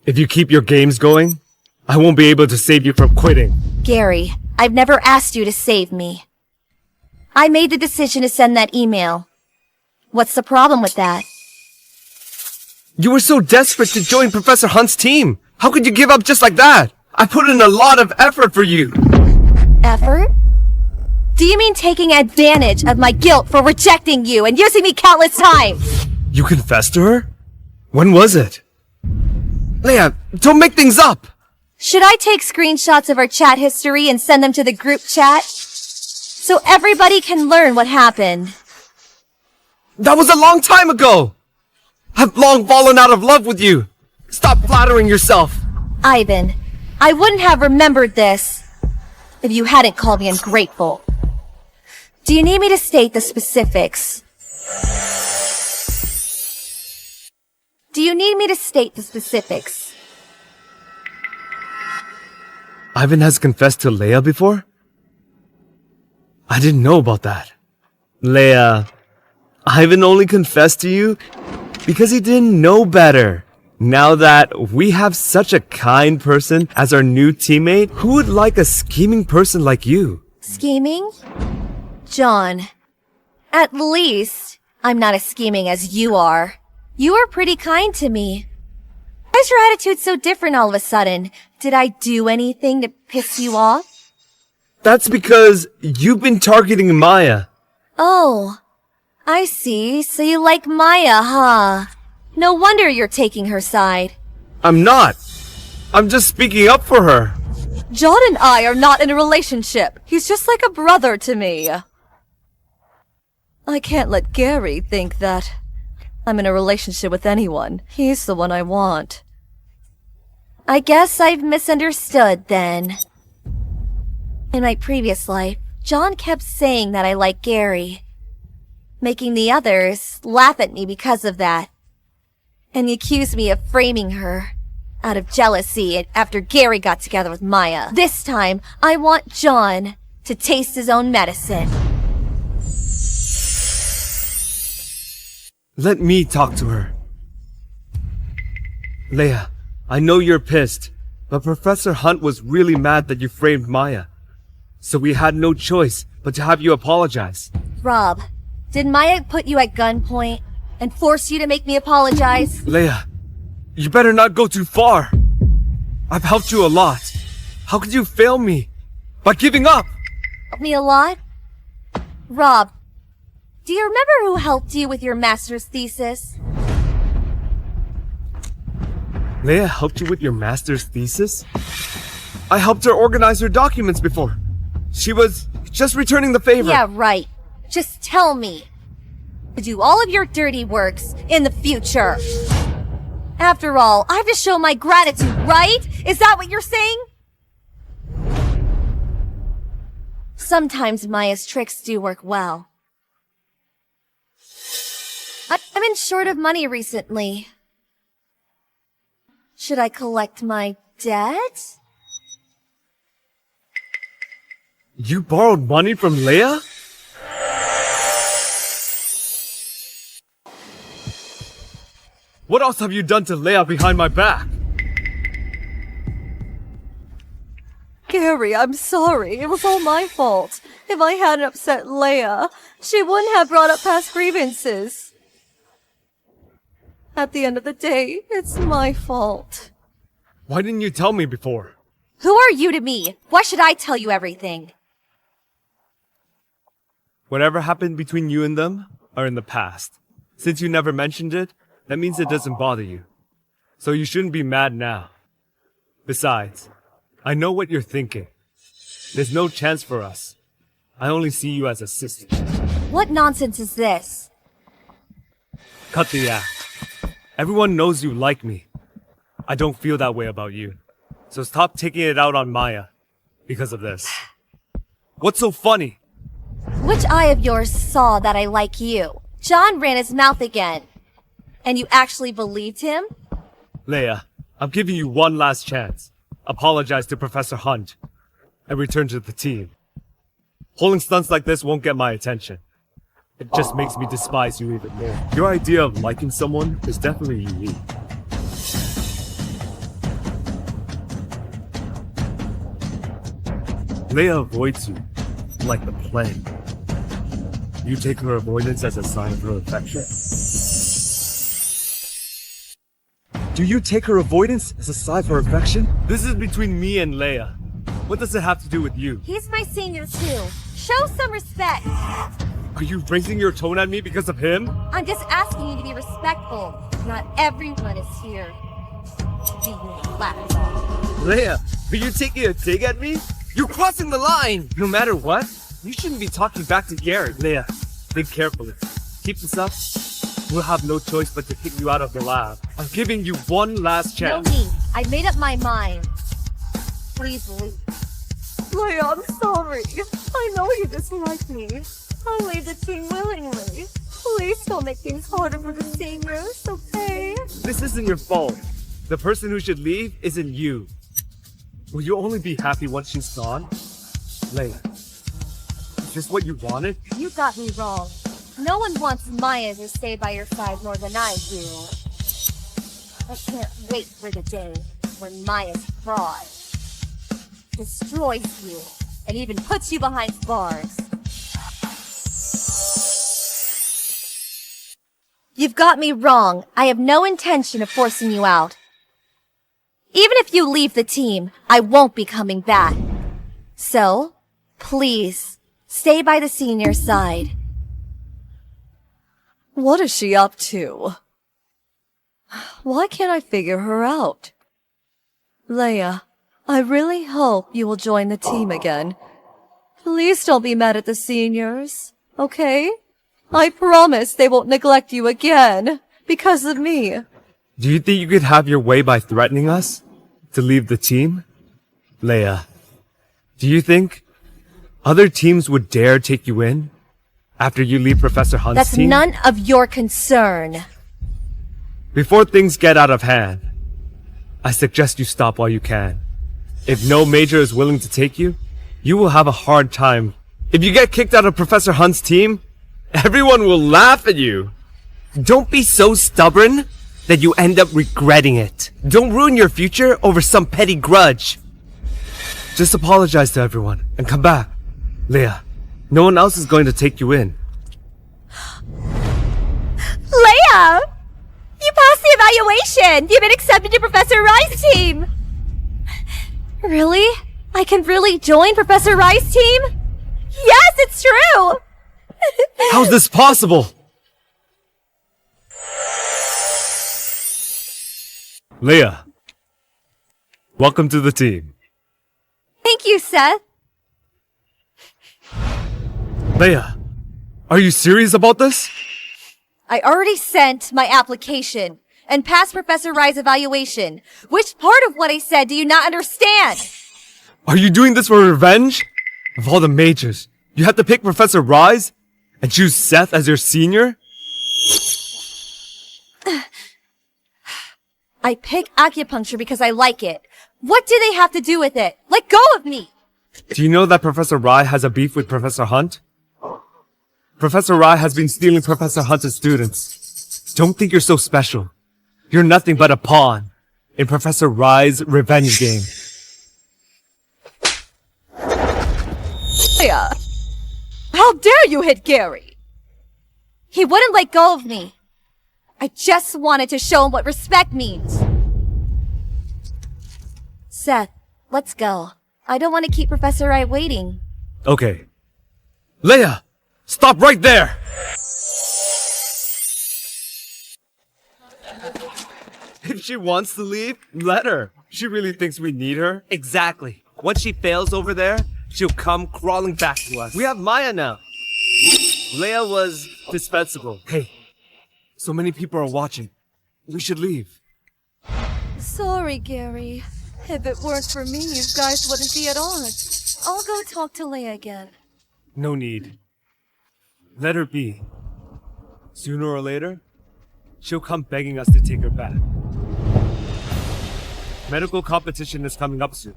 If you keep your games going, I won't be able to save you from quitting. Gary, I've never asked you to save me. I made the decision to send that email. What's the problem with that? You were so desperate to join Professor Hunt's team. How could you give up just like that? I put in a lot of effort for you. Effort? Do you mean taking advantage of my guilt for rejecting you and using me countless times? You confessed to her? When was it? Leia, don't make things up! Should I take screenshots of our chat history and send them to the group chat? So everybody can learn what happened. That was a long time ago! I've long fallen out of love with you. Stop flattering yourself. Ivan, I wouldn't have remembered this if you hadn't called me ungrateful. Do you need me to state the specifics? Ivan has confessed to Leia before? I didn't know about that. Leia, Ivan only confessed to you because he didn't know better. Now that we have such a kind person as our new teammate, who would like a scheming person like you? Scheming? John, at least I'm not as scheming as you are. You were pretty kind to me. Why is your attitude so different all of a sudden? Did I do anything to piss you off? That's because you've been targeting Maya. Oh, I see. So you like Maya, huh? No wonder you're taking her side. I'm not. I'm just speaking up for her. John and I are not in a relationship. He's just like a brother to me. I can't let Gary think that I'm in a relationship with anyone. He's the one I want. I guess I've misunderstood then. In my previous life, John kept saying that I like Gary, making the others laugh at me because of that. And he accused me of framing her out of jealousy after Gary got together with Maya. This time, I want John to taste his own medicine. Let me talk to her. Leia, I know you're pissed, but Professor Hunt was really mad that you framed Maya. So we had no choice but to have you apologize. Rob, did Maya put you at gunpoint and force you to make me apologize? Leia, you better not go too far. I've helped you a lot. How could you fail me? By giving up? Helped me a lot? Rob, do you remember who helped you with your master's thesis? Leia helped you with your master's thesis? I helped her organize her documents before. She was just returning the favor. Yeah, right. Just tell me to do all of your dirty works in the future. After all, I have to show my gratitude, right? Is that what you're saying? Sometimes Maya's tricks do work well. I've been short of money recently. Should I collect my debt? You borrowed money from Leia? What else have you done to Leia behind my back? Gary, I'm sorry. It was all my fault. If I hadn't upset Leia, she wouldn't have brought up past grievances. At the end of the day, it's my fault. Why didn't you tell me before? Who are you to me? Why should I tell you everything? Whatever happened between you and them are in the past. Since you never mentioned it, that means it doesn't bother you. So you shouldn't be mad now. Besides, I know what you're thinking. There's no chance for us. I only see you as a sister. What nonsense is this? Cut the act. Everyone knows you like me. I don't feel that way about you. So stop taking it out on Maya because of this. What's so funny? Which eye of yours saw that I like you? John ran his mouth again. And you actually believed him? Leia, I'm giving you one last chance. Apologize to Professor Hunt and return to the team. Pulling stunts like this won't get my attention. It just makes me despise you even more. Your idea of liking someone is definitely unique. Leia avoids you like the plague. You take her avoidance as a sign of her affection? Do you take her avoidance as a sign of her affection? This is between me and Leia. What does it have to do with you? He's my senior too. Show some respect. Are you raising your tone at me because of him? I'm just asking you to be respectful. Not everyone is here to be laughed at. Leia, are you taking a dig at me? You're crossing the line! No matter what, you shouldn't be talking back to Gary. Leia, think carefully. Keep this up, we'll have no choice but to kick you out of the lab. I'm giving you one last No chance. need. I made up my mind. Please leave. Leia, I'm sorry. I know you dislike me. I'll leave the team willingly. Please don't make things harder for the seniors, okay? This isn't your fault. The person who should leave isn't you. Will you only be happy once she's gone? Leia, is this what you wanted? You got me wrong. No one wants Maya to stay by your side more than I do. I can't wait for the day when Maya's fraud destroys you and even puts you behind bars. You've got me wrong. I have no intention of forcing you out. Even if you leave the team, I won't be coming back. So, please, stay by the senior side. What is she up to? Why can't I figure her out? Leia, I really hope you will join the team again. Please don't be mad at the seniors, okay? I promise they won't neglect you again because of me. Do you think you could have your way by threatening us to leave the team? Leia, do you think other teams would dare take you in after you leave Professor Hunt's That's team? none of your concern. Before things get out of hand, I suggest you stop while you can. If no major is willing to take you, you will have a hard time. If you get kicked out of Professor Hunt's team, everyone will laugh at you. Don't be so stubborn that you end up regretting it. Don't ruin your future over some petty grudge. Just apologize to everyone and come back. Leia, no one else is going to take you in. Leia! You passed the evaluation! You've been accepted to Professor Rye's team! Really? I can really join Professor Rye's team? Yes, it's true! How's this possible? Leia, welcome to the team. Thank you, Seth. Leia, are you serious about this? I already sent my application and passed Professor Rye's evaluation. Which part of what I said do you not understand? Are you doing this for revenge? Of all the majors, you have to pick Professor Rise and choose Seth as your senior? I pick acupuncture because I like it. What do they have to do with it? Let go of me! Do you know that Professor Rye has a beef with Professor Hunt? Professor Rye has been stealing Professor Hunt's students. Don't think you're so special. You're nothing but a pawn in Professor Rye's revenge game. Leia, how dare you hit Gary? He wouldn't let go of me. I just wanted to show him what respect means. Seth, let's go. I don't want to keep Professor Rye waiting. Okay. Leia, stop right there! If she wants to leave, let her. She really thinks we need her. Exactly. Once she fails over there, she'll come crawling back to us. We have Maya now. Leia was dispensable. Hey, so many people are watching. We should leave. Sorry, Gary. If it weren't for me, you guys wouldn't be at odds. I'll go talk to Leia again. No need. Let her be. Sooner or later, she'll come begging us to take her back. Medical competition is coming up soon.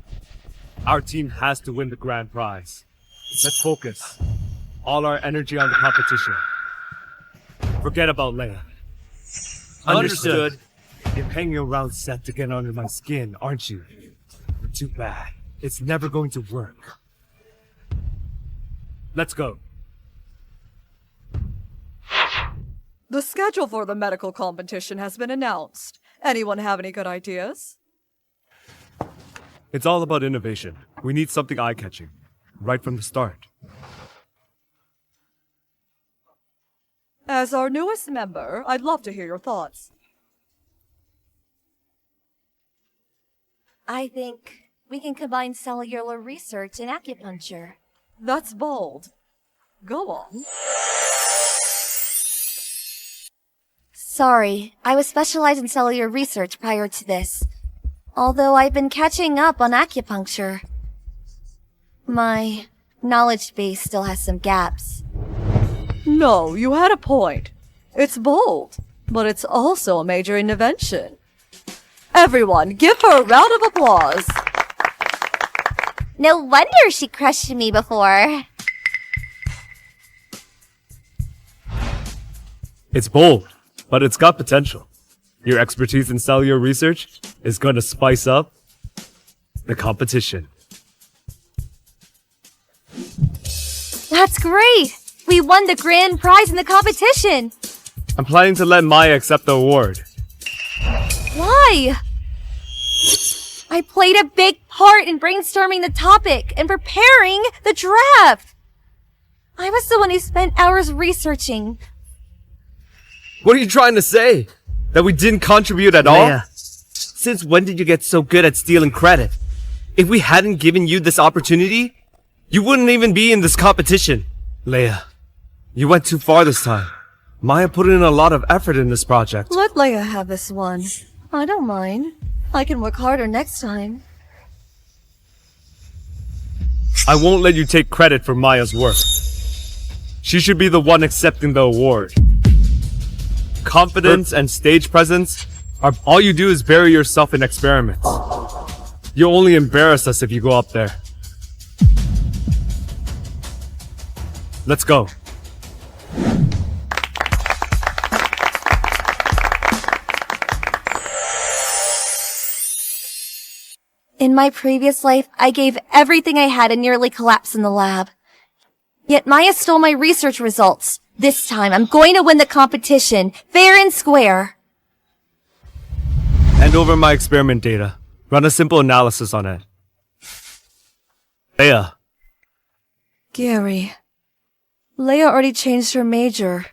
Our team has to win the grand prize. Let's focus all our energy on the competition. Forget about Leia. Understood. You're hanging around Seth to get under my skin, aren't you? Too bad. It's never going to work. Let's go. The schedule for the medical competition has been announced. Anyone have any good ideas? It's all about innovation. We need something eye-catching, right from the start. As our newest member, I'd love to hear your thoughts. I think we can combine cellular research and acupuncture. That's bold. Go on. Sorry, I was specialized in cellular research prior to this. Although I've been catching up on acupuncture. My knowledge base still has some gaps. No, you had a point. It's bold, but it's also a major intervention. Everyone, give her a round of applause. No wonder she crushed me before. It's bold, but it's got potential. Your expertise in cellular research is going to spice up the competition. That's great! We won the grand prize in the competition! I'm planning to let Maya accept the award. Why? I played a big part in brainstorming the topic and preparing the draft. I was the one who spent hours researching. What are you trying to say? That we didn't contribute at all? Leia. Since when did you get so good at stealing credit? If we hadn't given you this opportunity, you wouldn't even be in this competition. Leia, you went too far this time. Maya put in a lot of effort in this project. Let Leia have this one. I don't mind. I can work harder next time. I won't let you take credit for Maya's work. She should be the one accepting the award. Confidence and stage presence are all you do is bury yourself in experiments. You'll only embarrass us if you go up there. Let's go. In my previous life, I gave everything I had and nearly collapsed in the lab. Yet Maya stole my research results. This time, I'm going to win the competition, fair and square. Hand over my experiment data. Run a simple analysis on it. Leia, Gary. Leia already changed her major.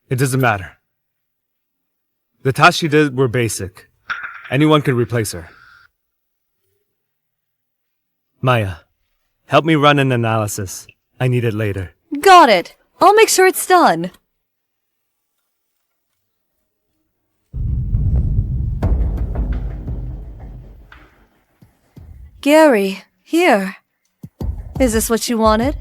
it doesn't matter. The tasks she did were basic. Anyone could replace her. Maya, help me run an analysis. I need it later. Got it. I'll make sure it's done. Gary, here. Is this what you wanted?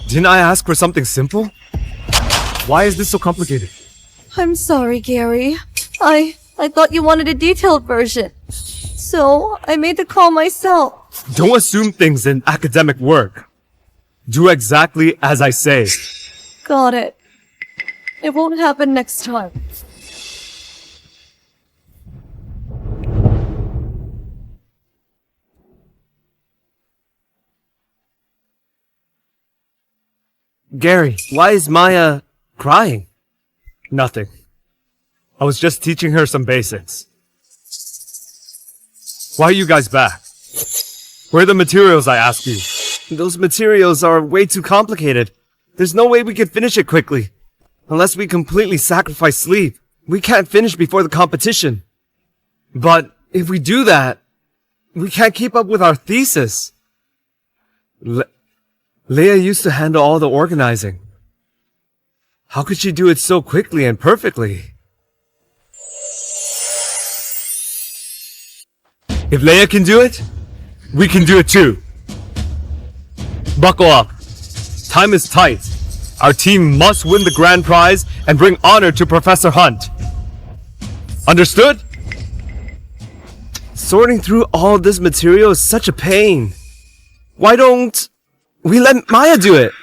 Didn't I ask for something simple? Why is this so complicated? I'm sorry, Gary. I thought you wanted a detailed version. So, I made the call myself. Don't assume things in academic work. Do exactly as I say. Got it. It won't happen next time. Gary, why is Maya crying? Nothing. I was just teaching her some basics. Why are you guys back? Where are the materials, I ask you? Those materials are way too complicated. There's no way we can finish it quickly. Unless we completely sacrifice sleep. We can't finish before the competition. But if we do that, we can't keep up with our thesis. Leia used to handle all the organizing. How could she do it so quickly and perfectly? If Leia can do it, we can do it too. Buckle up. Time is tight. Our team must win the grand prize and bring honor to Professor Hunt. Understood? Sorting through all this material is such a pain. Why don't we let Maya do it?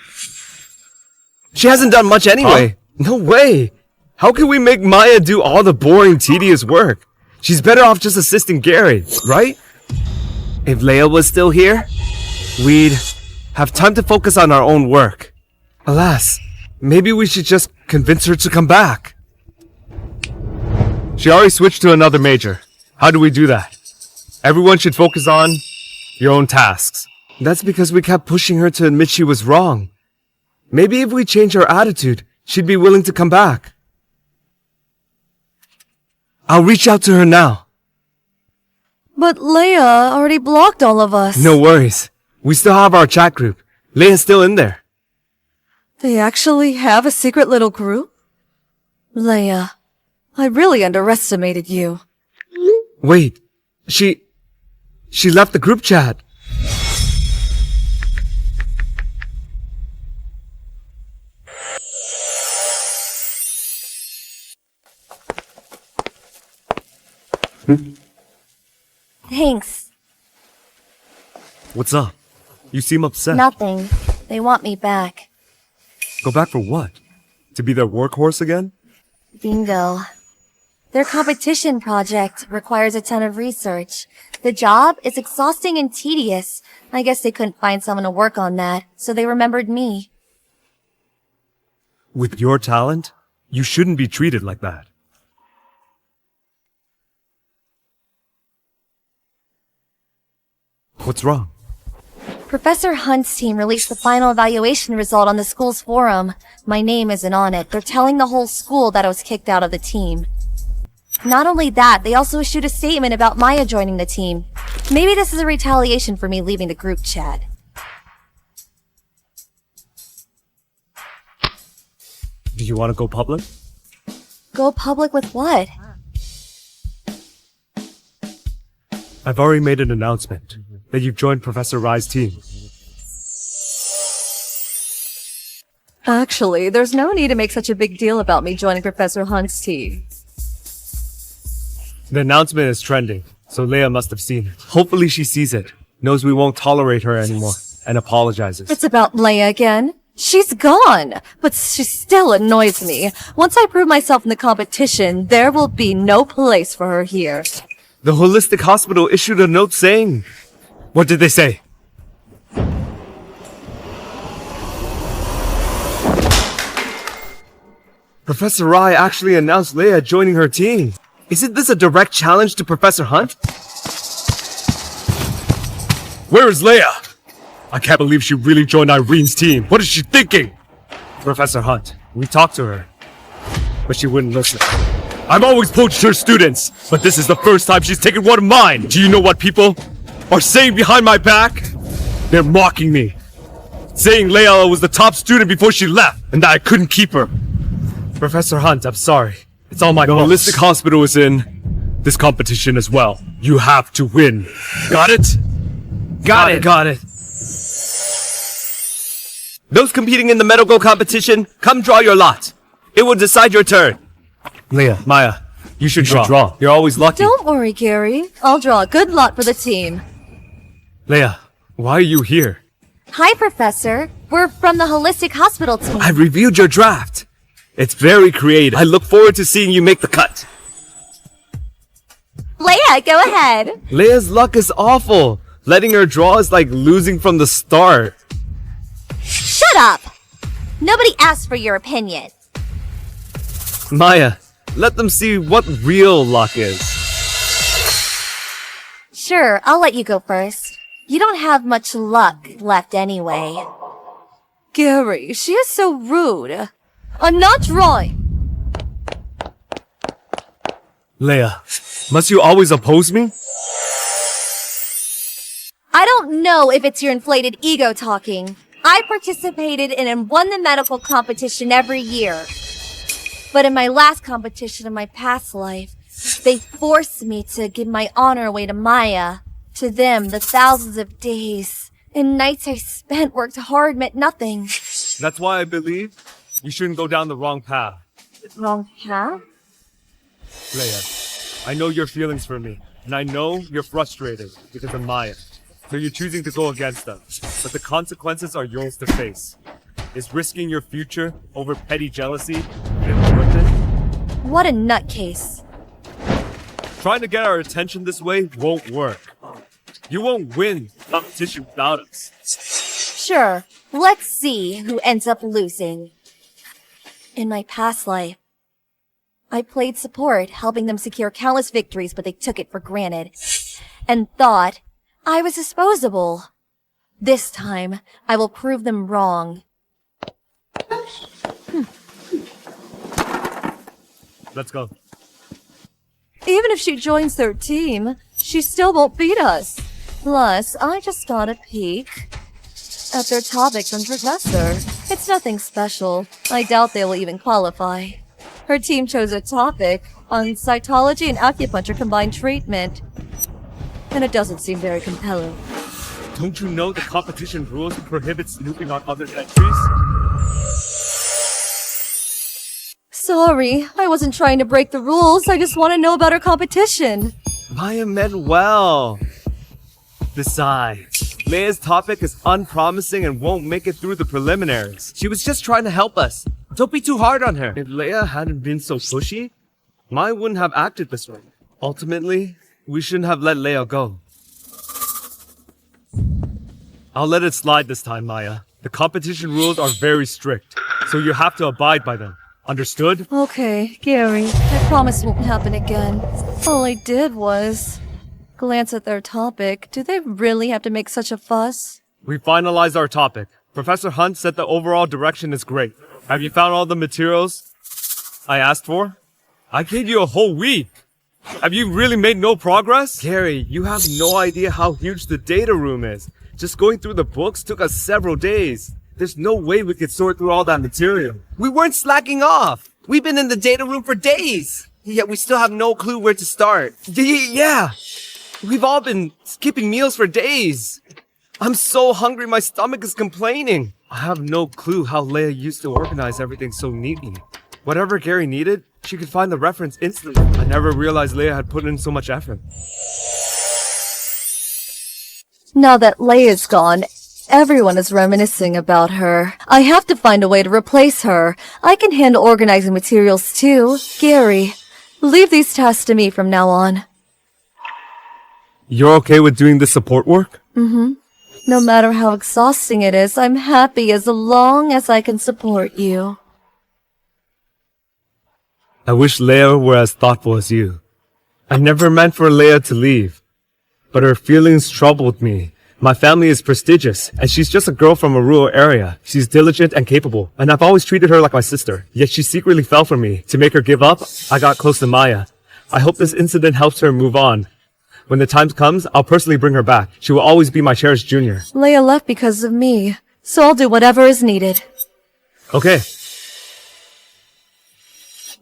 She hasn't done much anyway. Huh? No way. How can we make Maya do all the boring, tedious work? She's better off just assisting Gary, right? If Leia was still here, we'd have time to focus on our own work. Alas, maybe we should just convince her to come back. She already switched to another major. How do we do that? Everyone should focus on your own tasks. That's because we kept pushing her to admit she was wrong. Maybe if we change her attitude, she'd be willing to come back. I'll reach out to her now. But Leia already blocked all of us. No worries. We still have our chat group. Leia's still in there. They actually have a secret little group? Leia, I really underestimated you. Wait. She left the group chat. Thanks. What's up? You seem upset. Nothing. They want me back. Go back for what? To be their workhorse again? Bingo. Their competition project requires a ton of research. The job is exhausting and tedious. I guess they couldn't find someone to work on that, so they remembered me. With your talent, you shouldn't be treated like that. What's wrong? Professor Hunt's team released the final evaluation result on the school's forum. My name isn't on it. They're telling the whole school that I was kicked out of the team. Not only that, they also issued a statement about Maya joining the team. Maybe this is a retaliation for me leaving the group chat. Do you want to go public? Go public with what? I've already made an announcement that you've joined Professor Rai's team. Actually, there's no need to make such a big deal about me joining Professor Hunt's team. The announcement is trending, so Leia must have seen it. Hopefully she sees it, knows we won't tolerate her anymore, and apologizes. It's about Leia again. She's gone, but she still annoys me. Once I prove myself in the competition, there will be no place for her here. The holistic hospital issued a note saying... What did they say? Professor Rai actually announced Leia joining her team. Isn't this a direct challenge to Professor Hunt? Where is Leia? I can't believe she really joined Irene's team. What is she thinking? Professor Hunt, we talked to her, but she wouldn't listen. I've always poached her students, but this is the first time she's taken one of mine. Do you know what people are saying behind my back? They're mocking me, saying Leia was the top student before she left, and that I couldn't keep her. Professor Hunt, I'm sorry. It's all my fault. The holistic hospital is in this competition as well. You have to win. Got it? Got it. Those competing in the medical competition, come draw your lot. It will decide your turn. Leia, Maya, you should draw. You're always lucky. Don't worry, Gary. I'll draw a good lot for the team. Leia, why are you here? Hi, Professor. We're from the Holistic Hospital team. I've reviewed your draft. It's very creative. I look forward to seeing you make the cut. Leia, go ahead. Leia's luck is awful. Letting her draw is like losing from the start. Shut up! Nobody asked for your opinion. Maya, let them see what real luck is. Sure, I'll let you go first. You don't have much luck left anyway. Gary, she is so rude. I'm not drawing. Leia, must you always oppose me? I don't know if it's your inflated ego talking. I participated in and won the medical competition every year. But in my last competition in my past life, they forced me to give my honor away to Maya. To them, the thousands of days and nights I spent worked hard meant nothing. That's why I believe you shouldn't go down the wrong path. Wrong path? Leia, I know your feelings for me, and I know you're frustrated because of Maya. So you're choosing to go against them. But the consequences are yours to face. Is risking your future over petty jealousy really worth it? What a nutcase. Trying to get our attention this way won't work. You won't win competition without us. Sure, let's see who ends up losing. In my past life, I played support, helping them secure countless victories, but they took it for granted. And thought I was disposable. This time, I will prove them wrong. Let's go. Even if she joins their team, she still won't beat us. Plus, I just got a peek at their topics on Professor. It's nothing special. I doubt they will even qualify. Her team chose a topic on cytology and acupuncture combined treatment. And it doesn't seem very compelling. Don't you know the competition rules prohibit snooping on others' entries? Sorry, I wasn't trying to break the rules. I just want to know about our competition. Maya meant well. Besides, Leia's topic is unpromising and won't make it through the preliminaries. She was just trying to help us. Don't be too hard on her. If Leia hadn't been so pushy, Maya wouldn't have acted this way. Ultimately, we shouldn't have let Leia go. I'll let it slide this time, Maya. The competition rules are very strict, so you have to abide by them. Understood? Okay, Gary, I promise it won't happen again. All I did was glance at their topic. Do they really have to make such a fuss? We finalized our topic. Professor Hunt said the overall direction is great. Have you found all the materials I asked for? I gave you a whole week. Have you really made no progress? Gary, you have no idea how huge the data room is. Just going through the books took us several days. There's no way we could sort through all that material. We weren't slacking off. We've been in the data room for days. Yet we still have no clue where to start. Yeah. We've all been skipping meals for days. I'm so hungry my stomach is complaining. I have no clue how Leia used to organize everything so neatly. Whatever Gary needed, she could find the reference instantly. I never realized Leia had put in so much effort. Now that Leia's gone, everyone is reminiscing about her. I have to find a way to replace her. I can handle organizing materials too. Gary, leave these tasks to me from now on. You're okay with doing the support work? No matter how exhausting it is, I'm happy as long as I can support you. I wish Leia were as thoughtful as you. I never meant for Leia to leave, but her feelings troubled me. My family is prestigious, and she's just a girl from a rural area. She's diligent and capable, and I've always treated her like my sister. Yet she secretly fell for me. To make her give up, I got close to Maya. I hope this incident helps her move on. When the time comes, I'll personally bring her back. She will always be my cherished junior. Leia left because of me, so I'll do whatever is needed. Okay.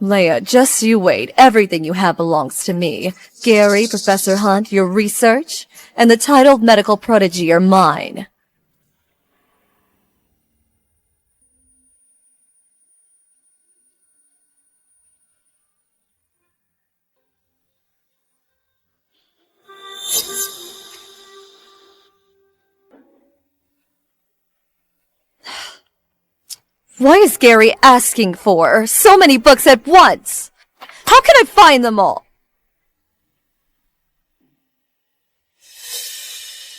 Leia, just you wait. Everything you have belongs to me. Gary, Professor Hunt, your research, and the title of medical prodigy are mine. Why is Gary asking for so many books at once? How can I find them all?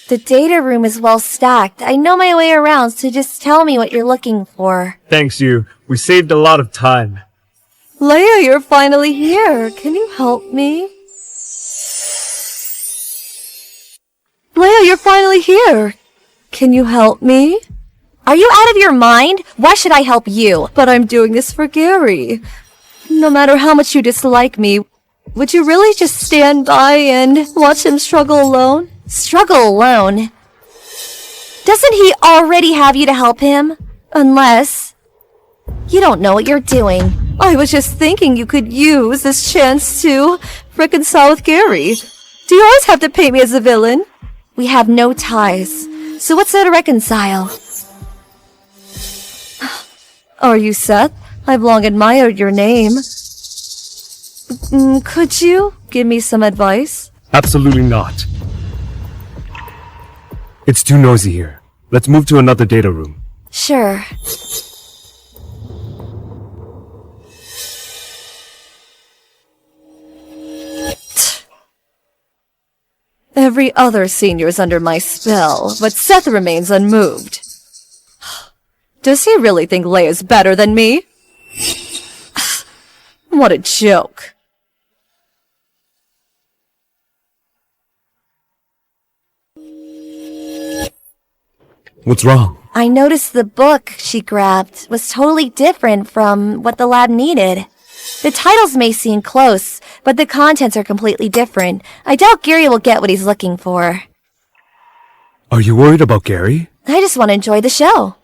The data room is well stacked. I know my way around, so just tell me what you're looking for. Thanks, you. We saved a lot of time. Leia, you're finally here. Can you help me? Leia, you're finally here. Can you help me? Are you out of your mind? Why should I help you? But I'm doing this for Gary. No matter how much you dislike me, would you really just stand by and watch him struggle alone? Struggle alone? Doesn't he already have you to help him? Unless you don't know what you're doing. I was just thinking you could use this chance to reconcile with Gary. Do you always have to paint me as a villain? We have no ties, so what's there to reconcile? Are you Seth? I've long admired your name. Could you give me some advice? Absolutely not. It's too noisy here. Let's move to another data room. Sure. Every other senior is under my spell, but Seth remains unmoved. Does he really think Leia's better than me? What a joke. What's wrong? I noticed the book she grabbed was totally different from what the lab needed. The titles may seem close, but the contents are completely different. I doubt Gary will get what he's looking for. Are you worried about Gary? I just want to enjoy the show.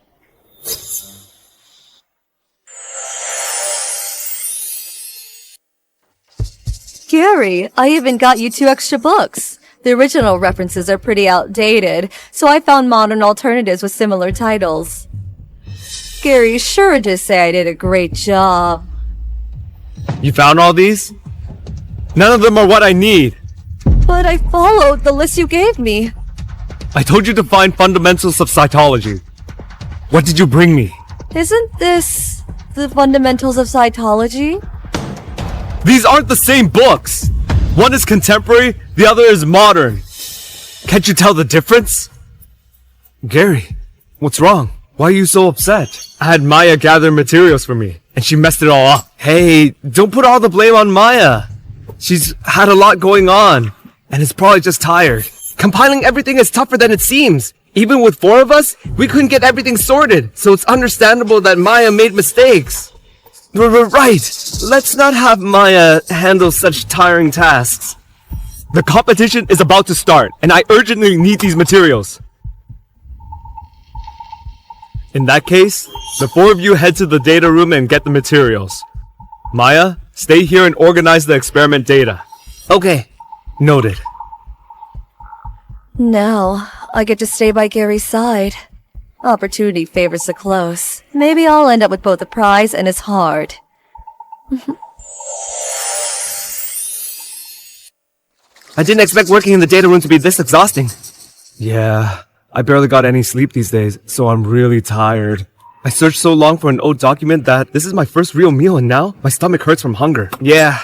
Gary, I even got you 2 extra books. The original references are pretty outdated, so I found modern alternatives with similar titles. Gary sure did say I did a great job. You found all these? None of them are what I need. But I followed the list you gave me. I told you to find fundamentals of cytology. What did you bring me? Isn't this the fundamentals of cytology? These aren't the same books. One is contemporary, the other is modern. Can't you tell the difference? Gary, what's wrong? Why are you so upset? I had Maya gather materials for me, and she messed it all up. Hey, don't put all the blame on Maya. She's had a lot going on, and is probably just tired. Compiling everything is tougher than it seems. Even with 4 of us, we couldn't get everything sorted, so it's understandable that Maya made mistakes. Right. Let's not have Maya handle such tiring tasks. The competition is about to start, and I urgently need these materials. In that case, the 4 of you head to the data room and get the materials. Maya, stay here and organize the experiment data. Okay. Noted. Now, I get to stay by Gary's side. Opportunity favors the close. Maybe I'll end up with both the prize and his heart. I didn't expect working in the data room to be this exhausting. Yeah, I barely got any sleep these days, so I'm really tired. I searched so long for an old document that this is my first real meal, and now my stomach hurts from hunger. Yeah,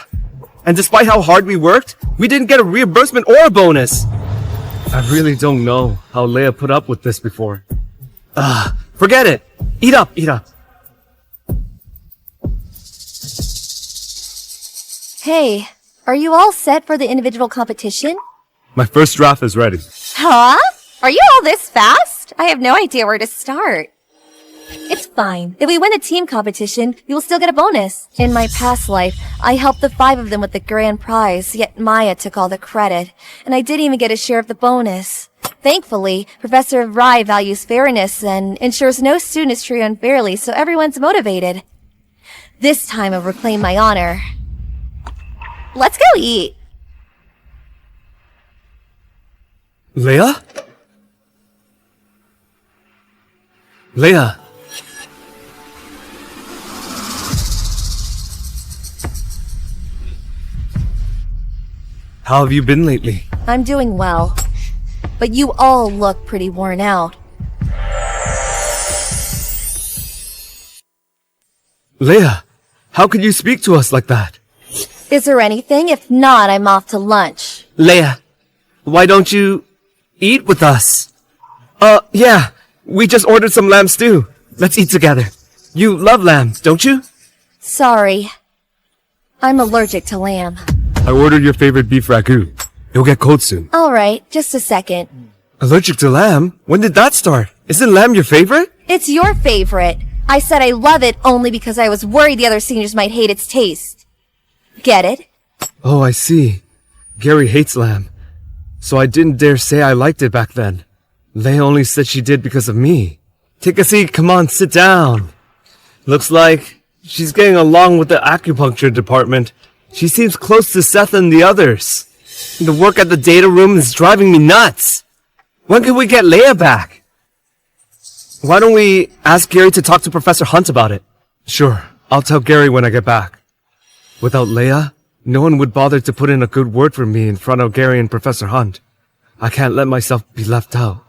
and despite how hard we worked, we didn't get a reimbursement or a bonus. I really don't know how Leia put up with this before. Forget it. Eat up, eat up. Hey, are you all set for the individual competition? My first draft is ready. Huh? Are you all this fast? I have no idea where to start. It's fine. If we win the team competition, you will still get a bonus. In my past life, I helped the 5 of them with the grand prize, yet Maya took all the credit, and I didn't even get a share of the bonus. Thankfully, Professor Rai values fairness and ensures no student is treated unfairly, so everyone's motivated. This time I'll reclaim my honor. Let's go eat! Leia? Leia. How have you been lately? I'm doing well. But you all look pretty worn out. Leia, how could you speak to us like that? Is there anything? If not, I'm off to lunch. Leia, why don't you eat with us? Yeah, we just ordered some lamb stew. Let's eat together. You love lamb, don't you? Sorry. I'm allergic to lamb. I ordered your favorite beef ragu. You'll get cold soon. Alright, just a second. Allergic to lamb? When did that start? Isn't lamb your favorite? It's your favorite. I said I love it only because I was worried the other seniors might hate its taste. Get it? Oh, I see. Gary hates lamb. So I didn't dare say I liked it back then. Leia only said she did because of me. Take a seat, come on, sit down. Looks like she's getting along with the acupuncture department. She seems close to Seth and the others. The work at the data room is driving me nuts. When can we get Leia back? Why don't we ask Gary to talk to Professor Hunt about it? Sure, I'll tell Gary when I get back. Without Leia, no one would bother to put in a good word for me in front of Gary and Professor Hunt. I can't let myself be left out.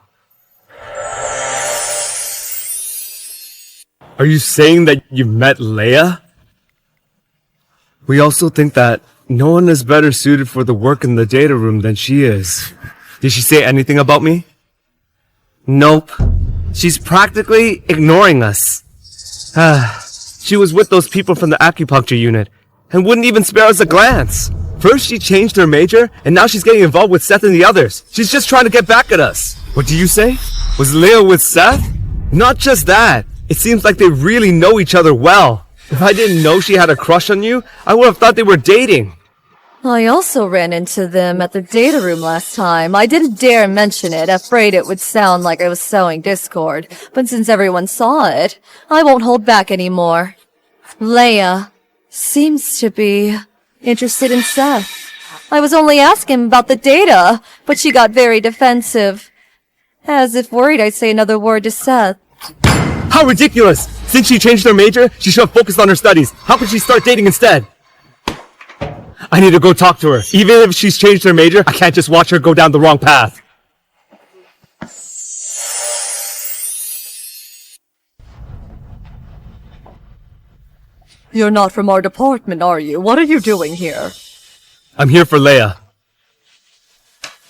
Are you saying that you met Leia? We also think that no one is better suited for the work in the data room than she is. Did she say anything about me? Nope. She's practically ignoring us. She was with those people from the acupuncture unit and wouldn't even spare us a glance. First she changed her major, and now she's getting involved with Seth and the others. She's just trying to get back at us. What do you say? Was Leia with Seth? Not just that. It seems like they really know each other well. If I didn't know she had a crush on you, I would have thought they were dating. I also ran into them at the data room last time. I didn't dare mention it, afraid it would sound like I was sowing discord. But since everyone saw it, I won't hold back anymore. Leia seems to be interested in Seth. I was only asking about the data, but she got very defensive. As if worried I'd say another word to Seth. How ridiculous! Since she changed her major, she should have focused on her studies. How could she start dating instead? I need to go talk to her. Even if she's changed her major, I can't just watch her go down the wrong path. You're not from our department, are you? What are you doing here? I'm here for Leia.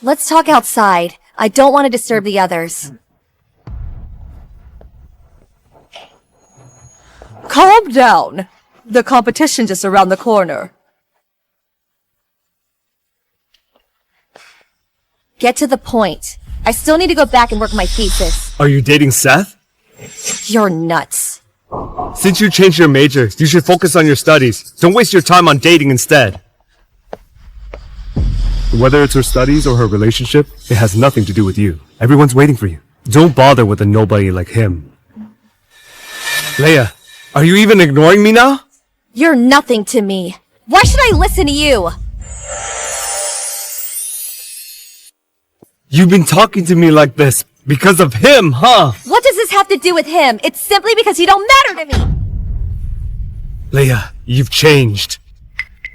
Let's talk outside. I don't want to disturb the others. Calm down. The competition's just around the corner. Get to the point. I still need to go back and work my thesis. Are you dating Seth? You're nuts. Since you changed your major, you should focus on your studies. Don't waste your time on dating instead. Whether it's her studies or her relationship, it has nothing to do with you. Everyone's waiting for you. Don't bother with a nobody like him. Leia, are you even ignoring me now? You're nothing to me. Why should I listen to you? You've been talking to me like this because of him, huh? What does this have to do with him? It's simply because you don't matter to me. Leia, you've changed.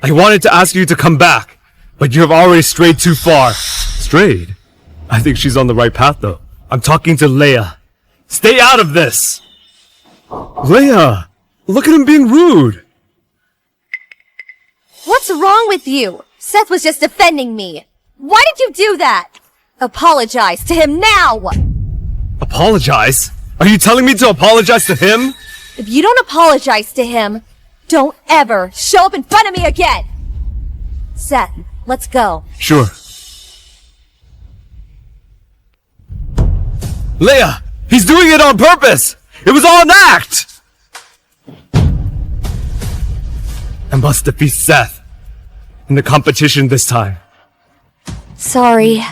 I wanted to ask you to come back, but you have already strayed too far. Strayed? I think she's on the right path, though. I'm talking to Leia. Stay out of this! Leia! Look at him being rude! What's wrong with you? Seth was just defending me. Why did you do that? Apologize to him now! Apologize? Are you telling me to apologize to him? If you don't apologize to him, don't ever show up in front of me again! Seth, let's go. Sure. Leia! He's doing it on purpose! It was all an act! I must defeat Seth in the competition this time. Sorry.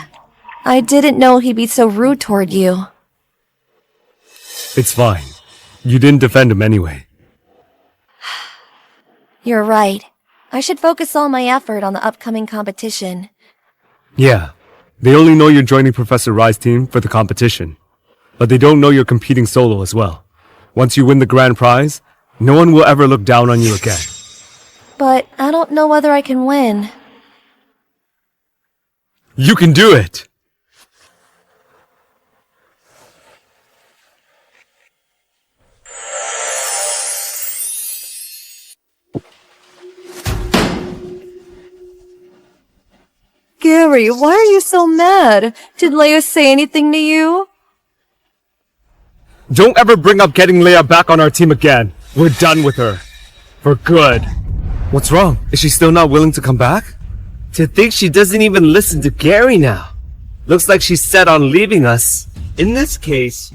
I didn't know he'd be so rude toward you. It's fine. You didn't defend him anyway. You're right. I should focus all my effort on the upcoming competition. Yeah. They only know you're joining Professor Rai's team for the competition. But they don't know you're competing solo as well. Once you win the grand prize, no one will ever look down on you again. But I don't know whether I can win. You can do it! Gary, why are you so mad? Did Leia say anything to you? Don't ever bring up getting Leia back on our team again. We're done with her. For good. What's wrong? Is she still not willing to come back? To think she doesn't even listen to Gary now. Looks like she's set on leaving us. In this case,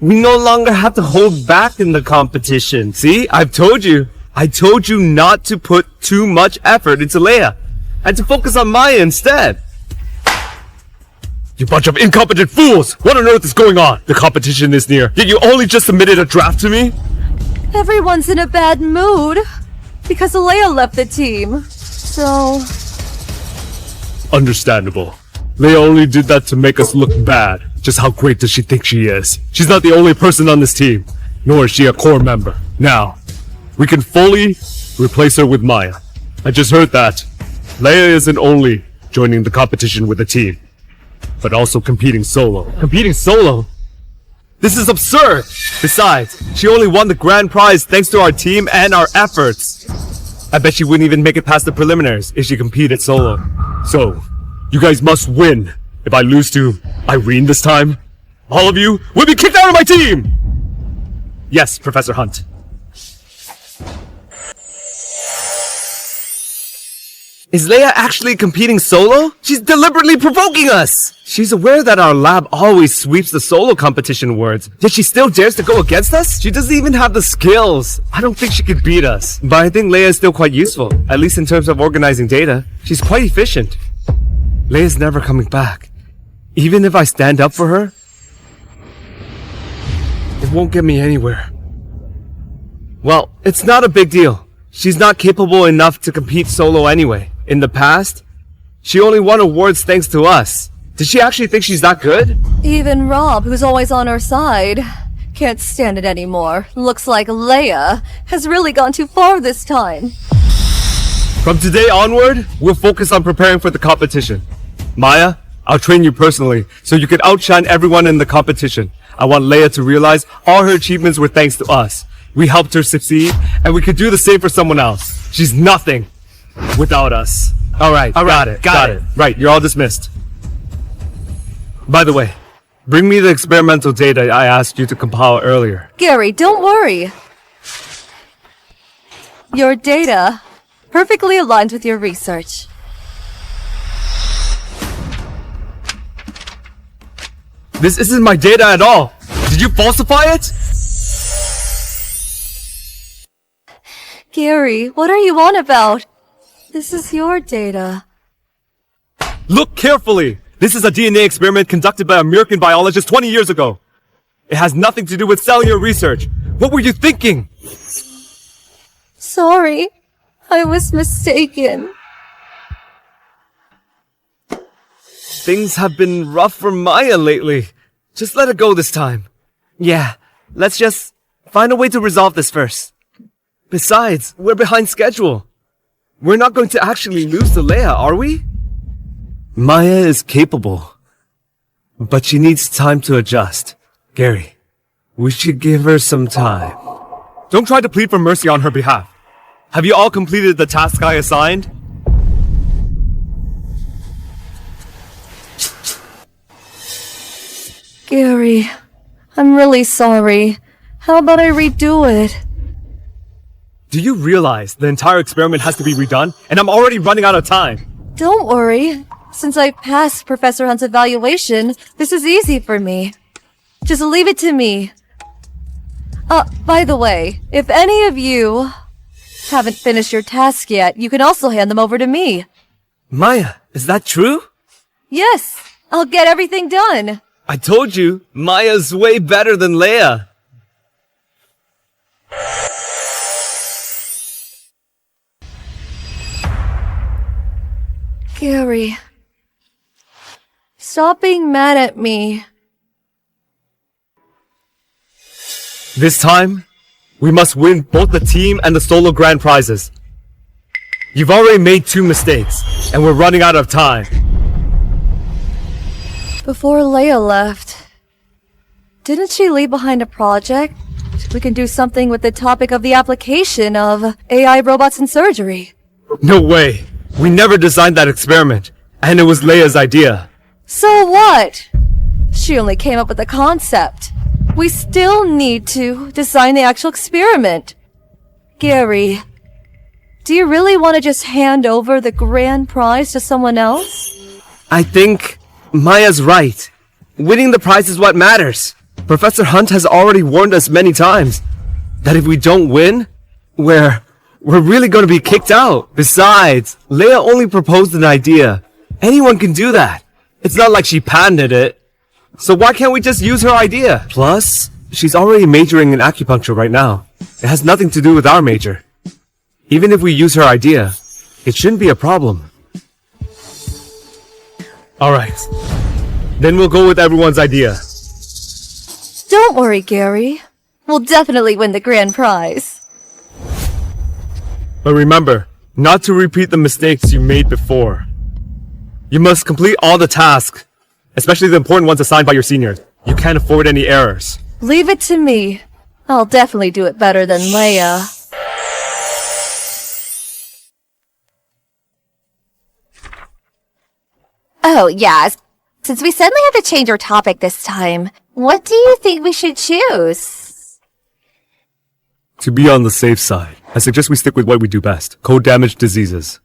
we no longer have to hold back in the competition. See, I've told you. I told you not to put too much effort into Leia. And to focus on Maya instead. You bunch of incompetent fools! What on earth is going on? The competition is near, yet you only just submitted a draft to me? Everyone's in a bad mood. Because Leia left the team. So... Understandable. Leia only did that to make us look bad. Just how great does she think she is? She's not the only person on this team, nor is she a core member. Now, we can fully replace her with Maya. I just heard that. Leia isn't only joining the competition with a team, but also competing solo. Competing solo? This is absurd! Besides, she only won the grand prize thanks to our team and our efforts. I bet she wouldn't even make it past the preliminaries if she competed solo. So, you guys must win. If I lose to Irene this time, all of you will be kicked out of my team! Yes, Professor Hunt. Is Leia actually competing solo? She's deliberately provoking us! She's aware that our lab always sweeps the solo competition awards, yet she still dares to go against us? She doesn't even have the skills. I don't think she could beat us. But I think Leia is still quite useful, at least in terms of organizing data. She's quite efficient. Leia's never coming back. Even if I stand up for her, it won't get me anywhere. Well, it's not a big deal. She's not capable enough to compete solo anyway. In the past, she only won awards thanks to us. Does she actually think she's that good? Even Rob, who's always on her side, can't stand it anymore. Looks like Leia has really gone too far this time. From today onward, we'll focus on preparing for the competition. Maya, I'll train you personally, so you can outshine everyone in the competition. I want Leia to realize all her achievements were thanks to us. We helped her succeed, and we could do the same for someone else. She's nothing without us. Alright, got it. Right, you're all dismissed. By the way, bring me the experimental data I asked you to compile earlier. Gary, don't worry. Your data perfectly aligns with your research. This isn't my data at all. Did you falsify it? Gary, what are you on about? This is your data. Look carefully. This is a DNA experiment conducted by American biologists 20 years ago. It has nothing to do with cellular research. What were you thinking? Sorry, I was mistaken. Things have been rough for Maya lately. Just let it go this time. Yeah, let's just find a way to resolve this first. Besides, we're behind schedule. We're not going to actually lose to Leia, are we? Maya is capable, but she needs time to adjust. Gary, we should give her some time. Don't try to plead for mercy on her behalf. Have you all completed the task I assigned? Gary, I'm really sorry. How about I redo it? Do you realize the entire experiment has to be redone, and I'm already running out of time? Don't worry. Since I passed Professor Hunt's evaluation, this is easy for me. Just leave it to me. By the way, if any of you haven't finished your task yet, you can also hand them over to me. Maya, is that true? Yes, I'll get everything done. I told you, Maya's way better than Leia. Gary, stop being mad at me. This time, we must win both the team and the solo grand prizes. You've already made 2 mistakes, and we're running out of time. Before Leia left, didn't she leave behind a project? We can do something with the topic of the application of AI robots in surgery. No way. We never designed that experiment, and it was Leia's idea. So what? She only came up with the concept. We still need to design the actual experiment. Gary, do you really want to just hand over the grand prize to someone else? I think Maya's right. Winning the prize is what matters. Professor Hunt has already warned us many times that if we don't win, we're really going to be kicked out. Besides, Leia only proposed an idea. Anyone can do that. It's not like she patented it. So why can't we just use her idea? Plus, she's already majoring in acupuncture right now. It has nothing to do with our major. Even if we use her idea, it shouldn't be a problem. Alright. Then we'll go with everyone's idea. Don't worry, Gary. We'll definitely win the grand prize. But remember, not to repeat the mistakes you made before. You must complete all the tasks, especially the important ones assigned by your seniors. You can't afford any errors. Leave it to me. I'll definitely do it better than Leia. Oh, yeah. Since we suddenly have to change our topic this time, what do you think we should choose? To be on the safe side, I suggest we stick with what we do best. Code damage diseases.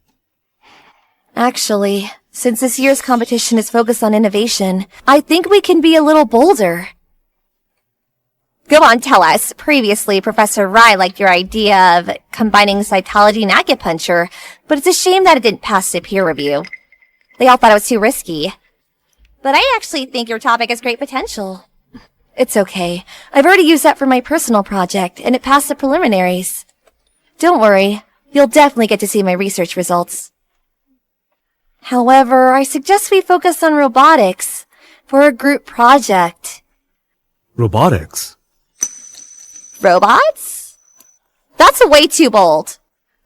Actually, since this year's competition is focused on innovation, I think we can be a little bolder. Go on, tell us. Previously, Professor Rai liked your idea of combining cytology and acupuncture, but it's a shame that it didn't pass the peer review. They all thought it was too risky. But I actually think your topic has great potential. It's okay. I've already used that for my personal project, and it passed the preliminaries. Don't worry. You'll definitely get to see my research results. However, I suggest we focus on robotics for a group project. Robotics? Robots? That's way too bold.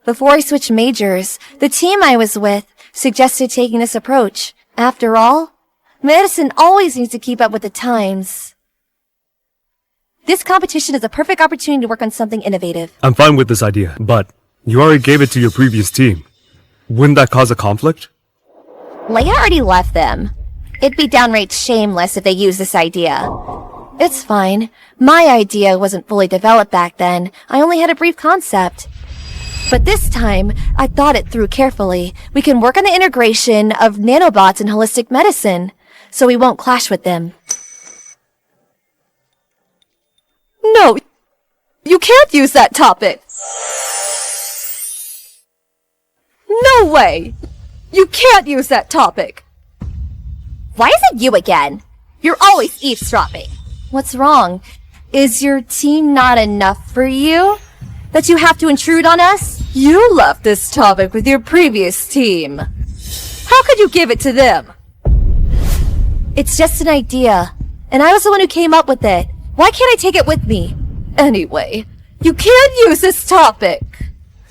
Before I switched majors, the team I was with suggested taking this approach. After all, medicine always needs to keep up with the times. This competition is a perfect opportunity to work on something innovative. I'm fine with this idea, but you already gave it to your previous team. Wouldn't that cause a conflict? Leia already left them. It'd be downright shameless if they used this idea. It's fine. My idea wasn't fully developed back then. I only had a brief concept. But this time, I thought it through carefully. We can work on the integration of nanobots in holistic medicine, so we won't clash with them. No, you can't use that topic. No way! You can't use that topic. Why is it you again? You're always eavesdropping. What's wrong? Is your team not enough for you? That you have to intrude on us? You left this topic with your previous team. How could you give it to them? It's just an idea, and I was the one who came up with it. Why can't I take it with me? Anyway, you can't use this topic.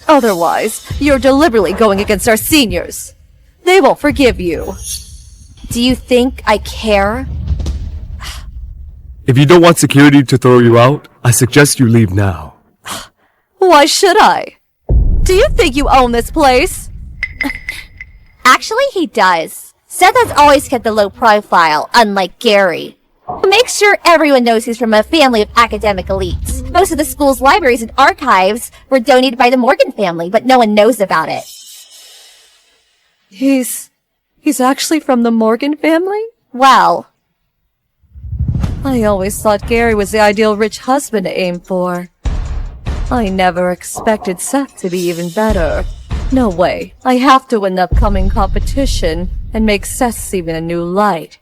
Otherwise, you're deliberately going against our seniors. They won't forgive you. Do you think I care? If you don't want security to throw you out, I suggest you leave now. Why should I? Do you think you own this place? Actually, he does. Seth has always kept a low profile, unlike Gary. Make sure everyone knows he's from a family of academic elites. Most of the school's libraries and archives were donated by the Morgan family, but no one knows about it. He's actually from the Morgan family? Well, I always thought Gary was the ideal rich husband to aim for. I never expected Seth to be even better. No way. I have to win the upcoming competition and make Seth see me in a new light.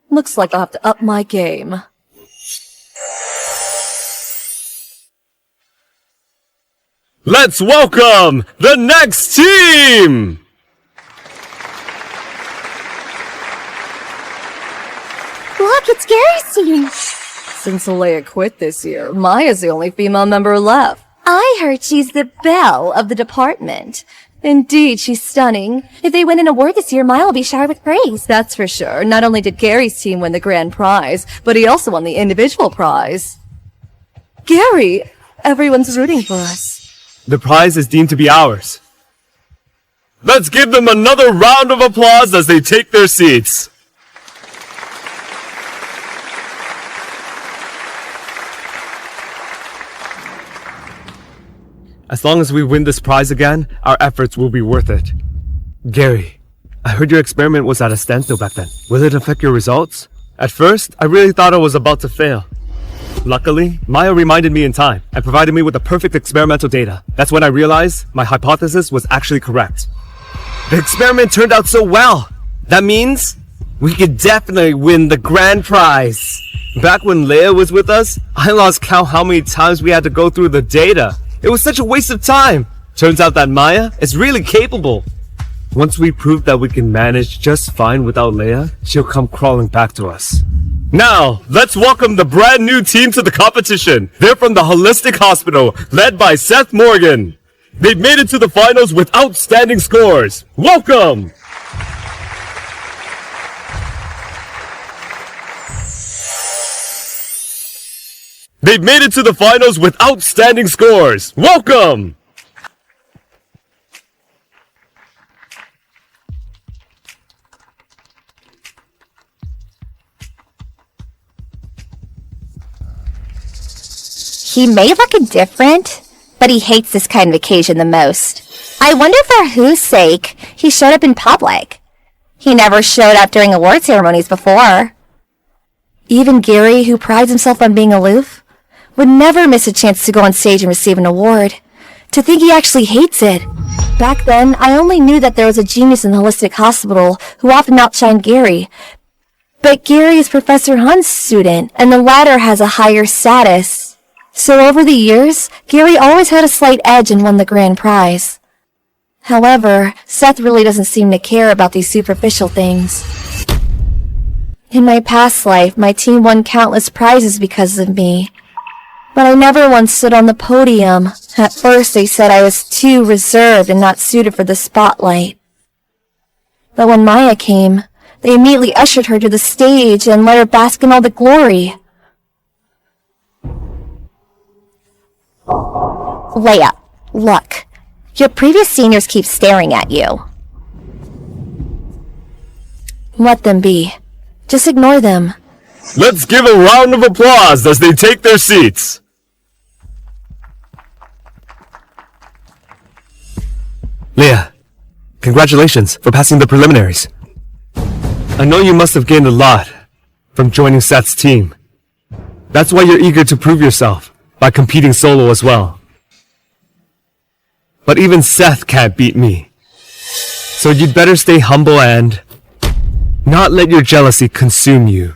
Looks like I'll have to up my game. Let's welcome the next team! look, it's Gary's team. Since Leia quit this year, Maya's the only female member left. I heard she's the belle of the department. Indeed, she's stunning. If they win an award this year, Maya will be showered with praise. That's for sure. Not only did Gary's team win the grand prize, but he also won the individual prize. Gary, everyone's rooting for us. The prize is deemed to be ours. Let's give them another round of applause as they take their seats. As long as we win this prize again, our efforts will be worth it. Gary, I heard your experiment was at a standstill back then. Will it affect your results? At first, I really thought I was about to fail. Luckily, Maya reminded me in time and provided me with the perfect experimental data. That's when I realized my hypothesis was actually correct. The experiment turned out so well. That means we could definitely win the grand prize. Back when Leia was with us, I lost count how many times we had to go through the data. It was such a waste of time. Turns out that Maya is really capable. Once we prove that we can manage just fine without Leia, she'll come crawling back to us. Now, let's welcome the brand new team to the competition. They're from the Holistic Hospital, led by Seth Morgan. They've made it to the finals with outstanding scores. Welcome! They've made it to the finals with outstanding scores. Welcome! He may look indifferent, but he hates this kind of occasion the most. I wonder for whose sake he showed up in public. He never showed up during award ceremonies before. Even Gary, who prides himself on being aloof, would never miss a chance to go on stage and receive an award. To think he actually hates it. Back then, I only knew that there was a genius in the holistic hospital who often outshined Gary. But Gary is Professor Hunt's student, and the latter has a higher status. So over the years, Gary always had a slight edge and won the grand prize. However, Seth really doesn't seem to care about these superficial things. In my past life, my team won countless prizes because of me. But I never once stood on the podium. At first, they said I was too reserved and not suited for the spotlight. But when Maya came, they immediately ushered her to the stage and let her bask in all the glory. Leia, look. Your previous seniors keep staring at you. Let them be. Just ignore them. Let's give a round of applause as they take their seats. Leia, congratulations for passing the preliminaries. I know you must have gained a lot from joining Seth's team. That's why you're eager to prove yourself by competing solo as well. But even Seth can't beat me. So you'd better stay humble and not let your jealousy consume you.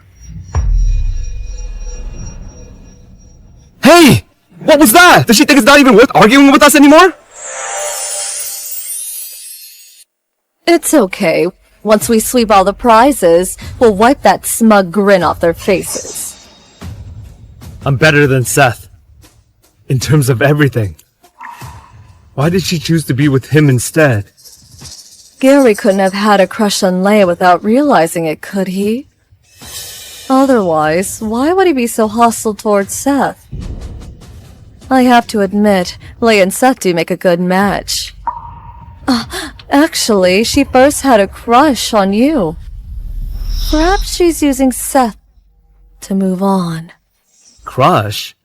Hey! What was that? Does she think it's not even worth arguing with us anymore? It's okay. Once we sweep all the prizes, we'll wipe that smug grin off their faces. I'm better than Seth. In terms of everything. Why did she choose to be with him instead? Gary couldn't have had a crush on Leia without realizing it, could he? Otherwise, why would he be so hostile towards Seth? I have to admit, Leia and Seth do make a good match. Actually, she first had a crush on you. Perhaps she's using Seth to move on. Crush?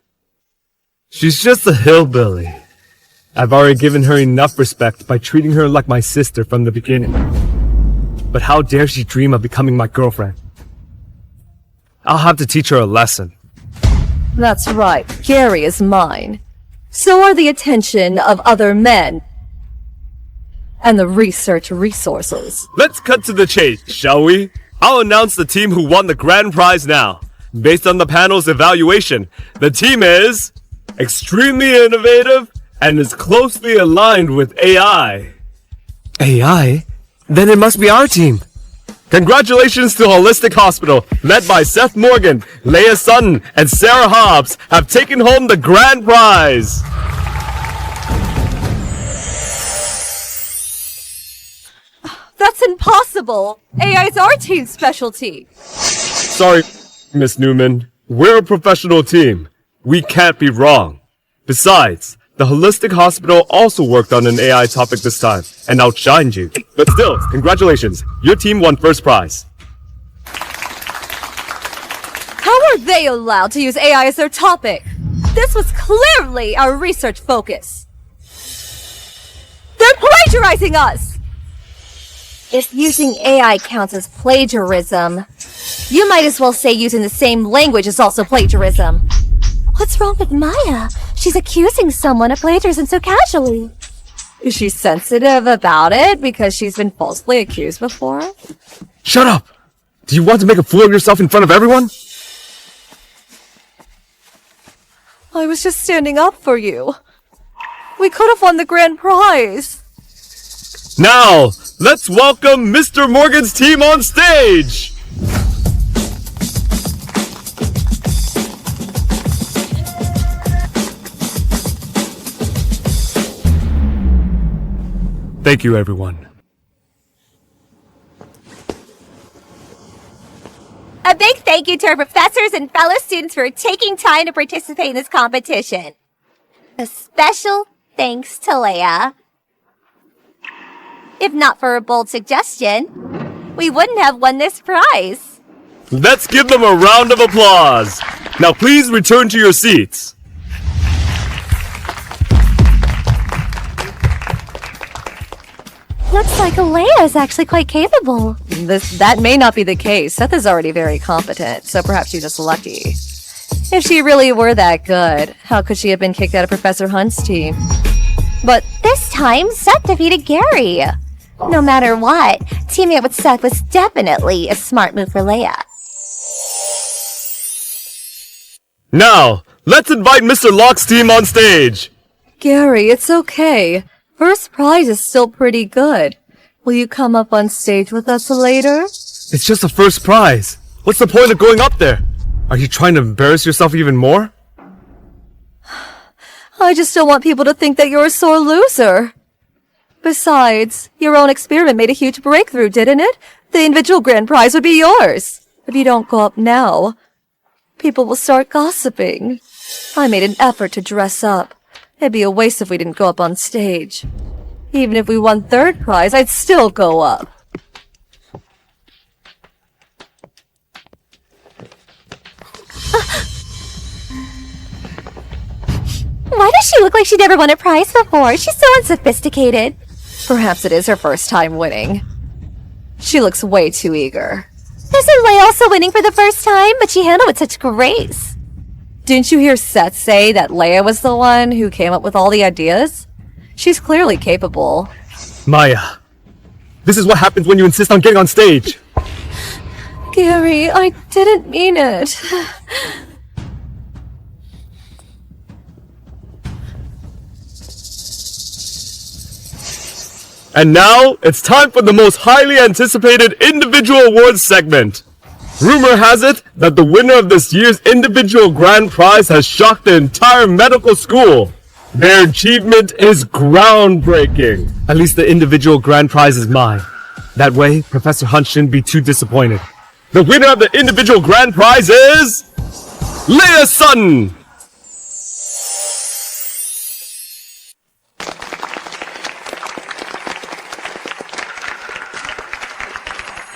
She's just a hillbilly. I've already given her enough respect by treating her like my sister from the beginning. But how dare she dream of becoming my girlfriend? I'll have to teach her a lesson. That's right, Gary is mine. So are the attention of other men. And the research resources. Let's cut to the chase, shall we? I'll announce the team who won the grand prize now. Based on the panel's evaluation, the team is extremely innovative and is closely aligned with AI. AI? Then it must be our team. Congratulations to Holistic Hospital, led by Seth Morgan, Leia Sutton, and Sarah Hobbs, have taken home the grand prize. That's impossible! AI's our team's specialty! Sorry, Miss Newman. We're a professional team. We can't be wrong. Besides, the Holistic Hospital also worked on an AI topic this time, and outshined you. But still, congratulations. Your team won first prize. How are they allowed to use AI as their topic? This was clearly our research focus. They're plagiarizing us! If using AI counts as plagiarism, you might as well say using the same language is also plagiarism. What's wrong with Maya? She's accusing someone of plagiarism so casually. Is she sensitive about it because she's been falsely accused before? Shut up! Do you want to make a fool of yourself in front of everyone? I was just standing up for you. We could have won the grand prize. Now, let's welcome Mr. Morgan's team on stage! Thank you, everyone. A big thank you to our professors and fellow students for taking time to participate in this competition. A special thanks to Leia. If not for her bold suggestion, we wouldn't have won this prize. Let's give them a round of applause. Now please return to your seats. Looks like Leia is actually quite capable. That may not be the case. Seth is already very competent, so perhaps she's just lucky. If she really were that good, how could she have been kicked out of Professor Hunt's team? But this time, Seth defeated Gary. No matter what, teaming up with Seth was definitely a smart move for Leia. Now, let's invite Mr. Locke's team on stage. Gary, it's okay. First prize is still pretty good. Will you come up on stage with us later? It's just a first prize. What's the point of going up there? Are you trying to embarrass yourself even more? I just don't want people to think that you're a sore loser. Besides, your own experiment made a huge breakthrough, didn't it? The individual grand prize would be yours. If you don't go up now, people will start gossiping. I made an effort to dress up. It'd be a waste if we didn't go up on stage. Even if we won third prize, I'd still go up. Why does she look like she never won a prize before? She's so unsophisticated. Perhaps it is her first time winning. She looks way too eager. Isn't Leia also winning for the first time? But she handled it with such grace. Didn't you hear Seth say that Leia was the one who came up with all the ideas? She's clearly capable. Maya, this is what happens when you insist on getting on stage. Gary, I didn't mean it. And now, it's time for the most highly anticipated individual awards segment. Rumor has it that the winner of this year's individual grand prize has shocked the entire medical school. Their achievement is groundbreaking. At least the individual grand prize is mine. That way, Professor Hunt shouldn't be too disappointed. The winner of the individual grand prize is... Leia Sutton!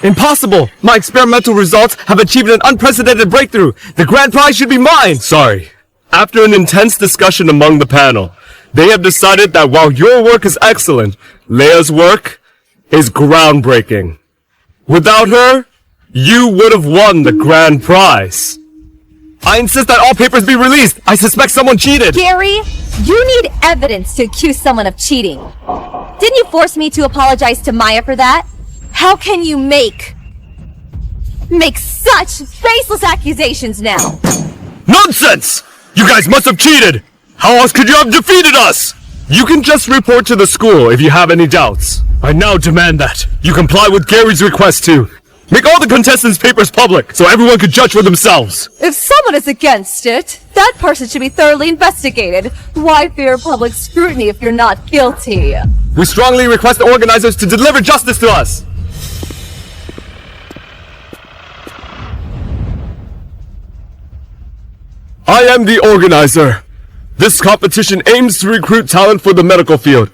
Impossible! My experimental results have achieved an unprecedented breakthrough! The grand prize should be mine! Sorry. After an intense discussion among the panel, they have decided that while your work is excellent, Leia's work is groundbreaking. Without her, you would have won the grand prize. I insist that all papers be released! I suspect someone cheated! Gary, you need evidence to accuse someone of cheating. Didn't you force me to apologize to Maya for that? How can you make such baseless accusations now? Nonsense! You guys must have cheated! How else could you have defeated us? You can just report to the school if you have any doubts. I now demand that you comply with Gary's request to make all the contestants' papers public so everyone could judge for themselves. If someone is against it, that person should be thoroughly investigated. Why fear public scrutiny if you're not guilty? We strongly request the organizers to deliver justice to us. I am the organizer. This competition aims to recruit talent for the medical field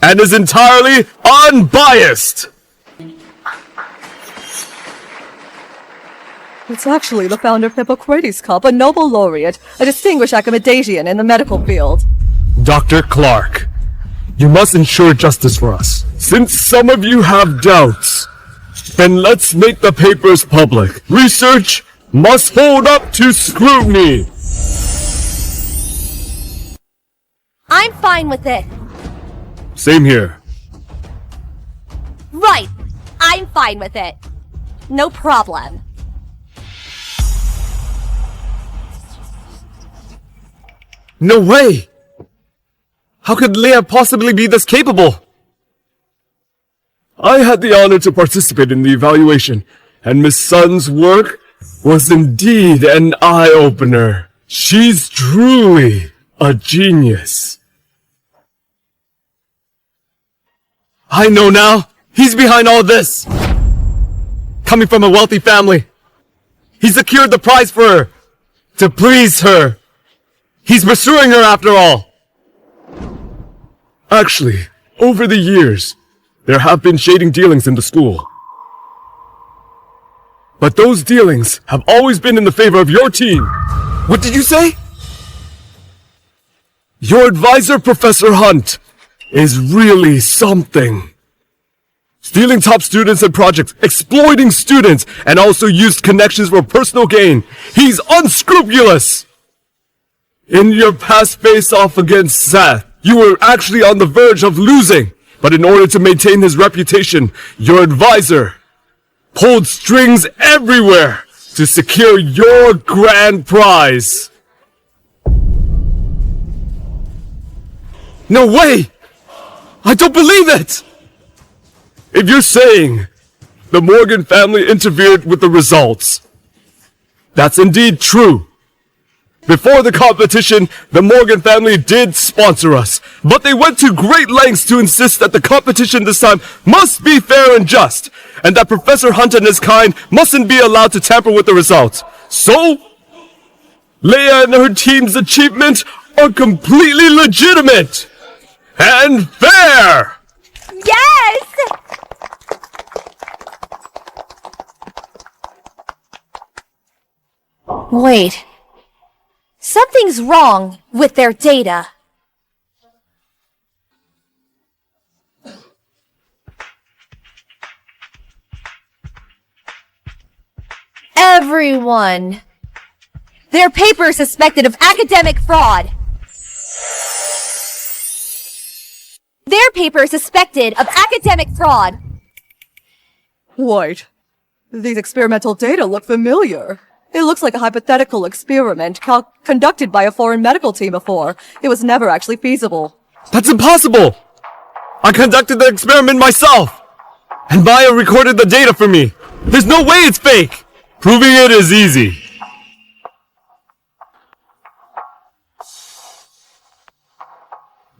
and is entirely unbiased. It's actually the founder of Hippocrates Cup, a Nobel laureate, a distinguished academician in the medical field. Dr. Clark, you must ensure justice for us. Since some of you have doubts, then let's make the papers public. Research must hold up to scrutiny. I'm fine with it. Same here. Right. I'm fine with it. No problem. No way! How could Leia possibly be this capable? I had the honor to participate in the evaluation, and Miss Sun's work was indeed an eye-opener. She's truly a genius. I know now! He's behind all this! Coming from a wealthy family, he secured the prize for her, to please her. He's pursuing her after all! Actually, over the years, there have been shading dealings in the school. But those dealings have always been in the favor of your team. What did you say? Your advisor, Professor Hunt, is really something. stealing top students and projects, exploiting students, and also used connections for personal gain. He's unscrupulous! In your past face-off against Seth, you were actually on the verge of losing. But in order to maintain his reputation, your advisor pulled strings everywhere to secure your grand prize. No way! I don't believe it! If you're saying the Morgan family interfered with the results, that's indeed true. Before the competition, the Morgan family did sponsor us, but they went to great lengths to insist that the competition this time must be fair and just, and that Professor Hunt and his kind mustn't be allowed to tamper with the results. So, Leia and her team's achievements are completely legitimate and fair! Yes! Wait. Something's wrong with their data. Everyone! Their paper is suspected of academic fraud. Their paper is suspected of academic fraud. Wait. These experimental data look familiar. It looks like a hypothetical experiment conducted by a foreign medical team before. It was never actually feasible. That's impossible! I conducted the experiment myself! And Maya recorded the data for me! There's no way it's fake! Proving it is easy.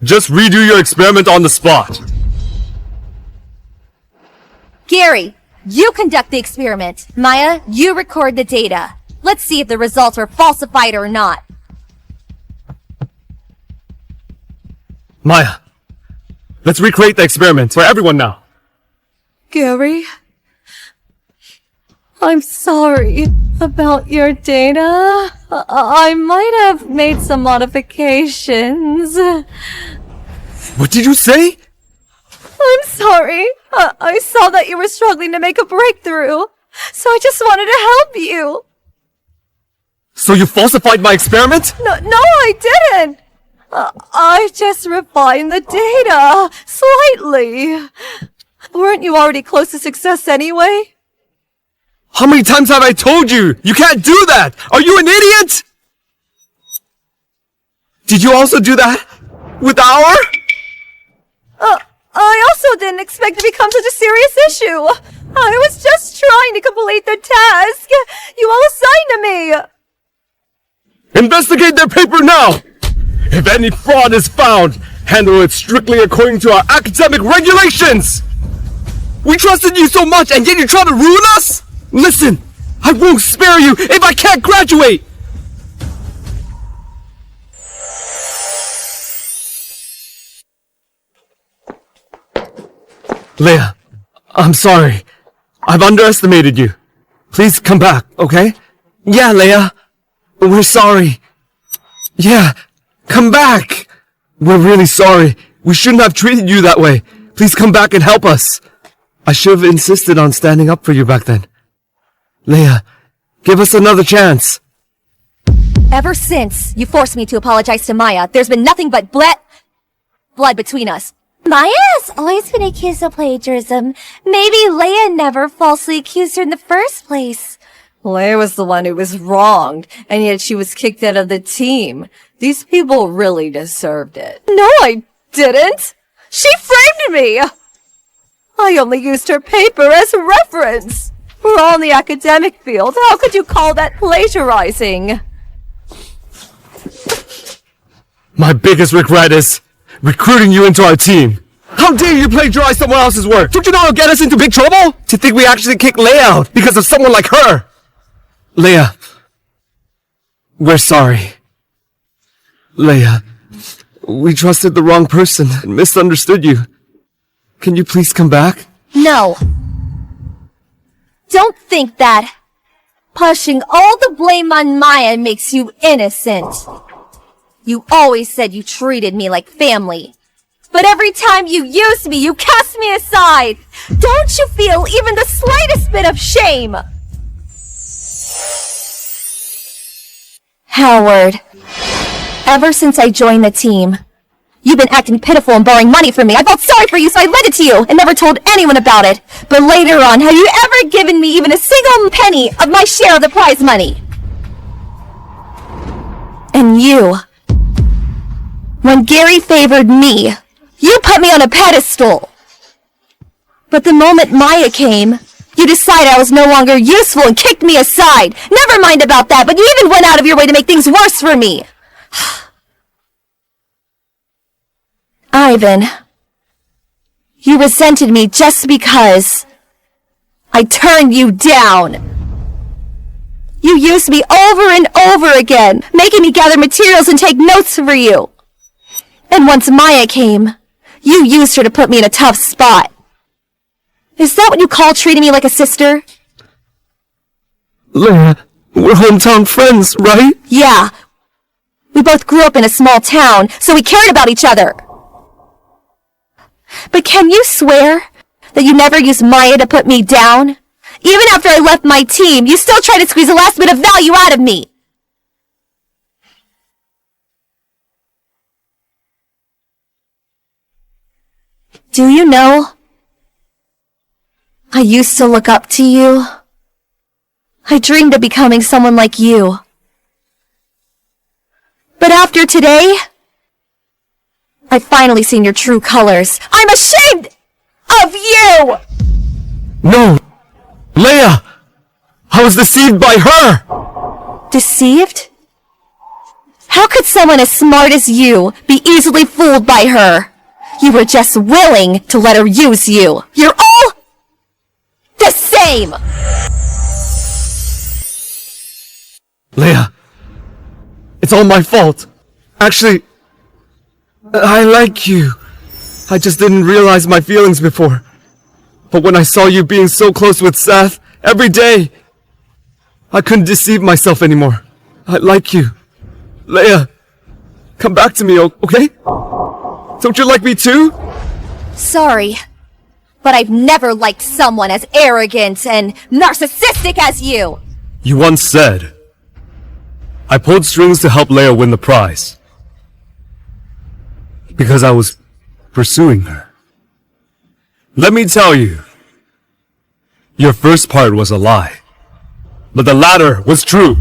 Just redo your experiment on the spot. Gary, you conduct the experiment. Maya, you record the data. Let's see if the results are falsified or not. Maya, let's recreate the experiment for everyone now. Gary? I'm sorry about your data. I might have made some modifications. What did you say? I'm sorry. I saw that you were struggling to make a breakthrough, so I just wanted to help you. So you falsified my experiment? No, I didn't. I just refined the data slightly. Weren't you already close to success anyway? How many times have I told you? You can't do that! Are you an idiot? Did you also do that? With our? I also didn't expect it to become such a serious issue. I was just trying to complete the task you all assigned to me. Investigate their paper now! If any fraud is found, handle it strictly according to our academic regulations! We trusted you so much and yet you try to ruin us? Listen, I won't spare you if I can't graduate! Leia, I'm sorry. I've underestimated you. Please come back, okay? Yeah, Leia. We're sorry. Yeah, come back! We're really sorry. We shouldn't have treated you that way. Please come back and help us. I should have insisted on standing up for you back then. Leia, give us another chance. Ever since you forced me to apologize to Maya, there's been nothing but blood between us. Maya has always been accused of plagiarism. Maybe Leia never falsely accused her in the first place. Leia was the one who was wronged, and yet she was kicked out of the team. These people really deserved it. No, I didn't! She framed me! I only used her paper as a reference. We're all in the academic field. How could you call that plagiarizing? My biggest regret is recruiting you into our team. How dare you plagiarize someone else's work? Don't you know it'll get us into big trouble? To think we actually kicked Leia out because of someone like her. Leia, we're sorry. Leia, we trusted the wrong person and misunderstood you. Can you please come back? No. Don't think that pushing all the blame on Maya makes you innocent. You always said you treated me like family. But every time you used me, you cast me aside. Don't you feel even the slightest bit of shame? Howard, ever since I joined the team, you've been acting pitiful and borrowing money from me. I felt sorry for you, so I lent it to you and never told anyone about it. But later on, have you ever given me even a single penny of my share of the prize money? And you, when Gary favored me, you put me on a pedestal. But the moment Maya came, you decided I was no longer useful and kicked me aside. Never mind about that, but you even went out of your way to make things worse for me. Ivan, you resented me just because I turned you down. You used me over and over again, making me gather materials and take notes for you. And once Maya came, you used her to put me in a tough spot. Is that what you call treating me like a sister? Leia, we're hometown friends, right? Yeah. We both grew up in a small town, so we cared about each other. But can you swear that you never used Maya to put me down? Even after I left my team, you still tried to squeeze the last bit of value out of me. Do you know? I used to look up to you. I dreamed of becoming someone like you. But after today, I've finally seen your true colors. I'm ashamed of you! No! Leia! I was deceived by her! Deceived? How could someone as smart as you be easily fooled by her? You were just willing to let her use you. You're all the same! Leia, it's all my fault. Actually, I like you. I just didn't realize my feelings before. But when I saw you being so close with Seth, every day, I couldn't deceive myself anymore. I like you. Leia, come back to me, okay? Don't you like me too? Sorry, but I've never liked someone as arrogant and narcissistic as you! You once said, I pulled strings to help Leia win the prize. Because I was pursuing her. Let me tell you, your first part was a lie, but the latter was true.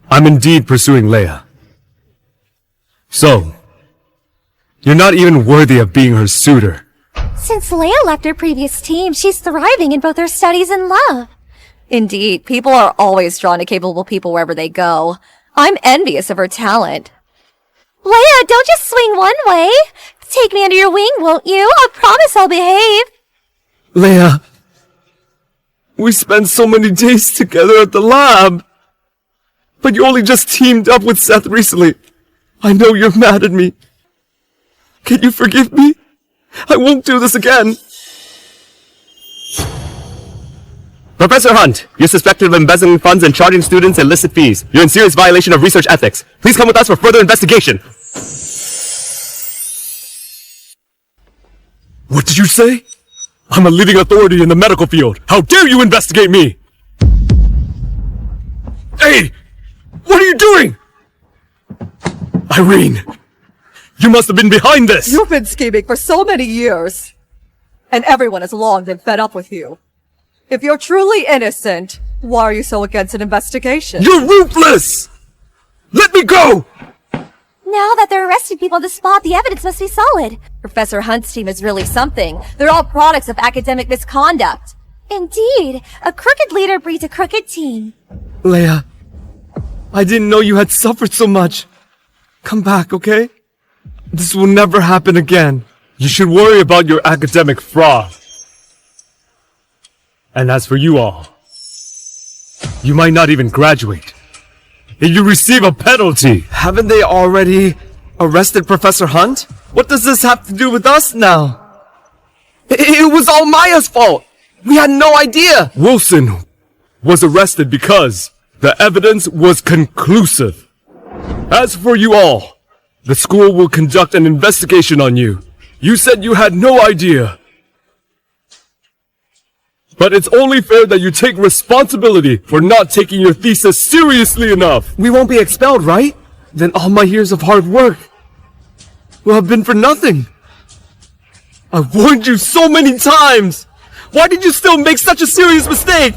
I'm indeed pursuing Leia. So, you're not even worthy of being her suitor. Since Leia left her previous team, she's thriving in both her studies and love. Indeed, people are always drawn to capable people wherever they go. I'm envious of her talent. Leia, don't just swing one way. Take me under your wing, won't you? I promise I'll behave. Leia, we spent so many days together at the lab. But you only just teamed up with Seth recently. I know you're mad at me. Can you forgive me? I won't do this again. Professor Hunt, you're suspected of embezzling funds and charging students illicit fees. You're in serious violation of research ethics. Please come with us for further investigation. What did you say? I'm a leading authority in the medical field. How dare you investigate me? Hey! What are you doing? Irene! You must have been behind this! You've been scheming for so many years. And everyone has long been fed up with you. If you're truly innocent, why are you so against an investigation? You're ruthless! Let me go! Now that they're arresting people on the spot, the evidence must be solid. Professor Hunt's team is really something. They're all products of academic misconduct. Indeed, a crooked leader breeds a crooked team. Leia, I didn't know you had suffered so much. Come back, okay? This will never happen again. You should worry about your academic fraud. And as for you all, you might not even graduate. If you receive a penalty. Haven't they already arrested Professor Hunt? What does this have to do with us now? It was all Maya's fault. We had no idea. Wilson was arrested because the evidence was conclusive. As for you all, The school will conduct an investigation on you. You said you had no idea. But it's only fair that you take responsibility for not taking your thesis seriously enough. We won't be expelled, right? Then all my years of hard work will have been for nothing. I warned you so many times! Why did you still make such a serious mistake?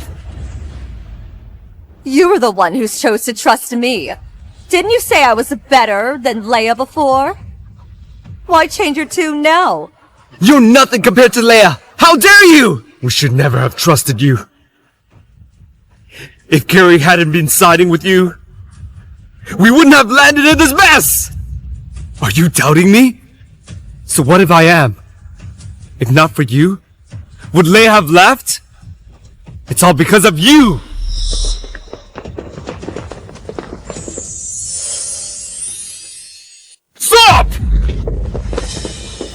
You were the one who chose to trust me. Didn't you say I was better than Leia before? Why change your tune now? You're nothing compared to Leia! How dare you! We should never have trusted you. If Gary hadn't been siding with you, we wouldn't have landed in this mess! Are you doubting me? So what if I am? If not for you, would Leia have left? It's all because of you! Stop!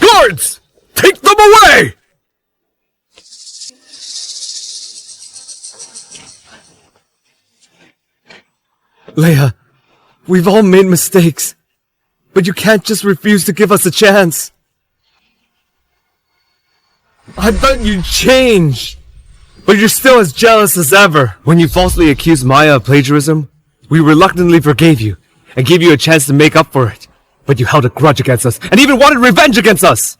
Guards! Take them away! Leia, we've all made mistakes, but you can't just refuse to give us a chance. I thought you'd change, but you're still as jealous as ever. When you falsely accused Maya of plagiarism, we reluctantly forgave you and gave you a chance to make up for it. But you held a grudge against us and even wanted revenge against us!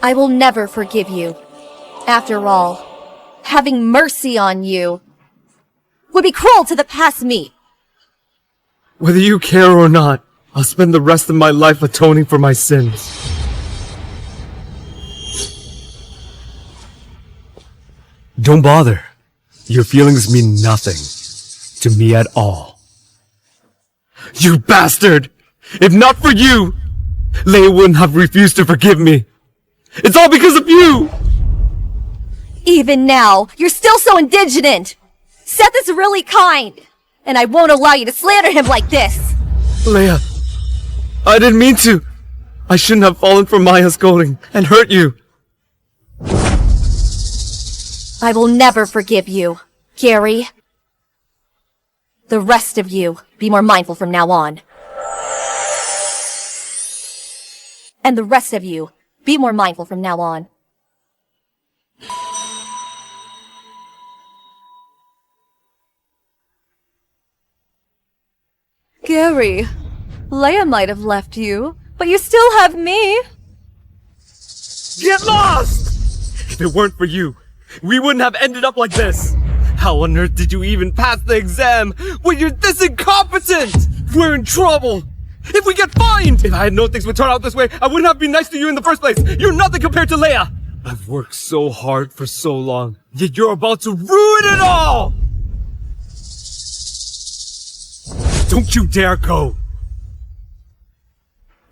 I will never forgive you. After all, having mercy on you would be cruel to the past me. Whether you care or not, I'll spend the rest of my life atoning for my sins. Don't bother. Your feelings mean nothing to me at all. You bastard! If not for you, Leia wouldn't have refused to forgive me. It's all because of you! Even now, you're still so indignant. Seth is really kind, and I won't allow you to slander him like this. Leia, I didn't mean to. I shouldn't have fallen for Maya's scolding and hurt you. I will never forgive you, Gary. The rest of you, be more mindful from now on. And the rest of you, be more mindful from now on. Gary, Leia might have left you, but you still have me. Get lost! If it weren't for you, we wouldn't have ended up like this. How on earth did you even pass the exam when you're this incompetent? We're in trouble. If we get fined! If I had known things would turn out this way, I wouldn't have been nice to you in the first place. You're nothing compared to Leia. I've worked so hard for so long, yet you're about to ruin it all! Don't you dare go!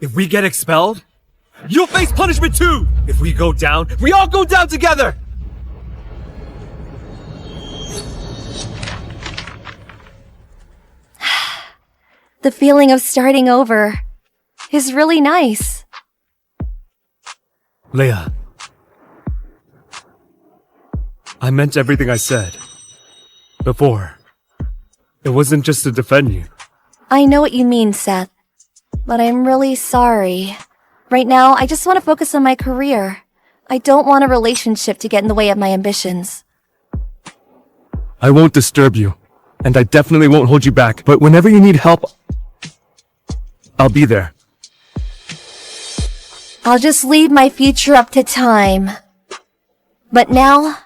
If we get expelled, you'll face punishment too! If we go down, we all go down together! The feeling of starting over is really nice. Leia, I meant everything I said. Before. It wasn't just to defend you. I know what you mean, Seth, but I'm really sorry. Right now, I just want to focus on my career. I don't want a relationship to get in the way of my ambitions. I won't disturb you, and I definitely won't hold you back, but whenever you need help, I'll be there. I'll just leave my future up to time. But now,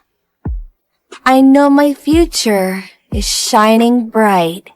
I know my future is shining bright.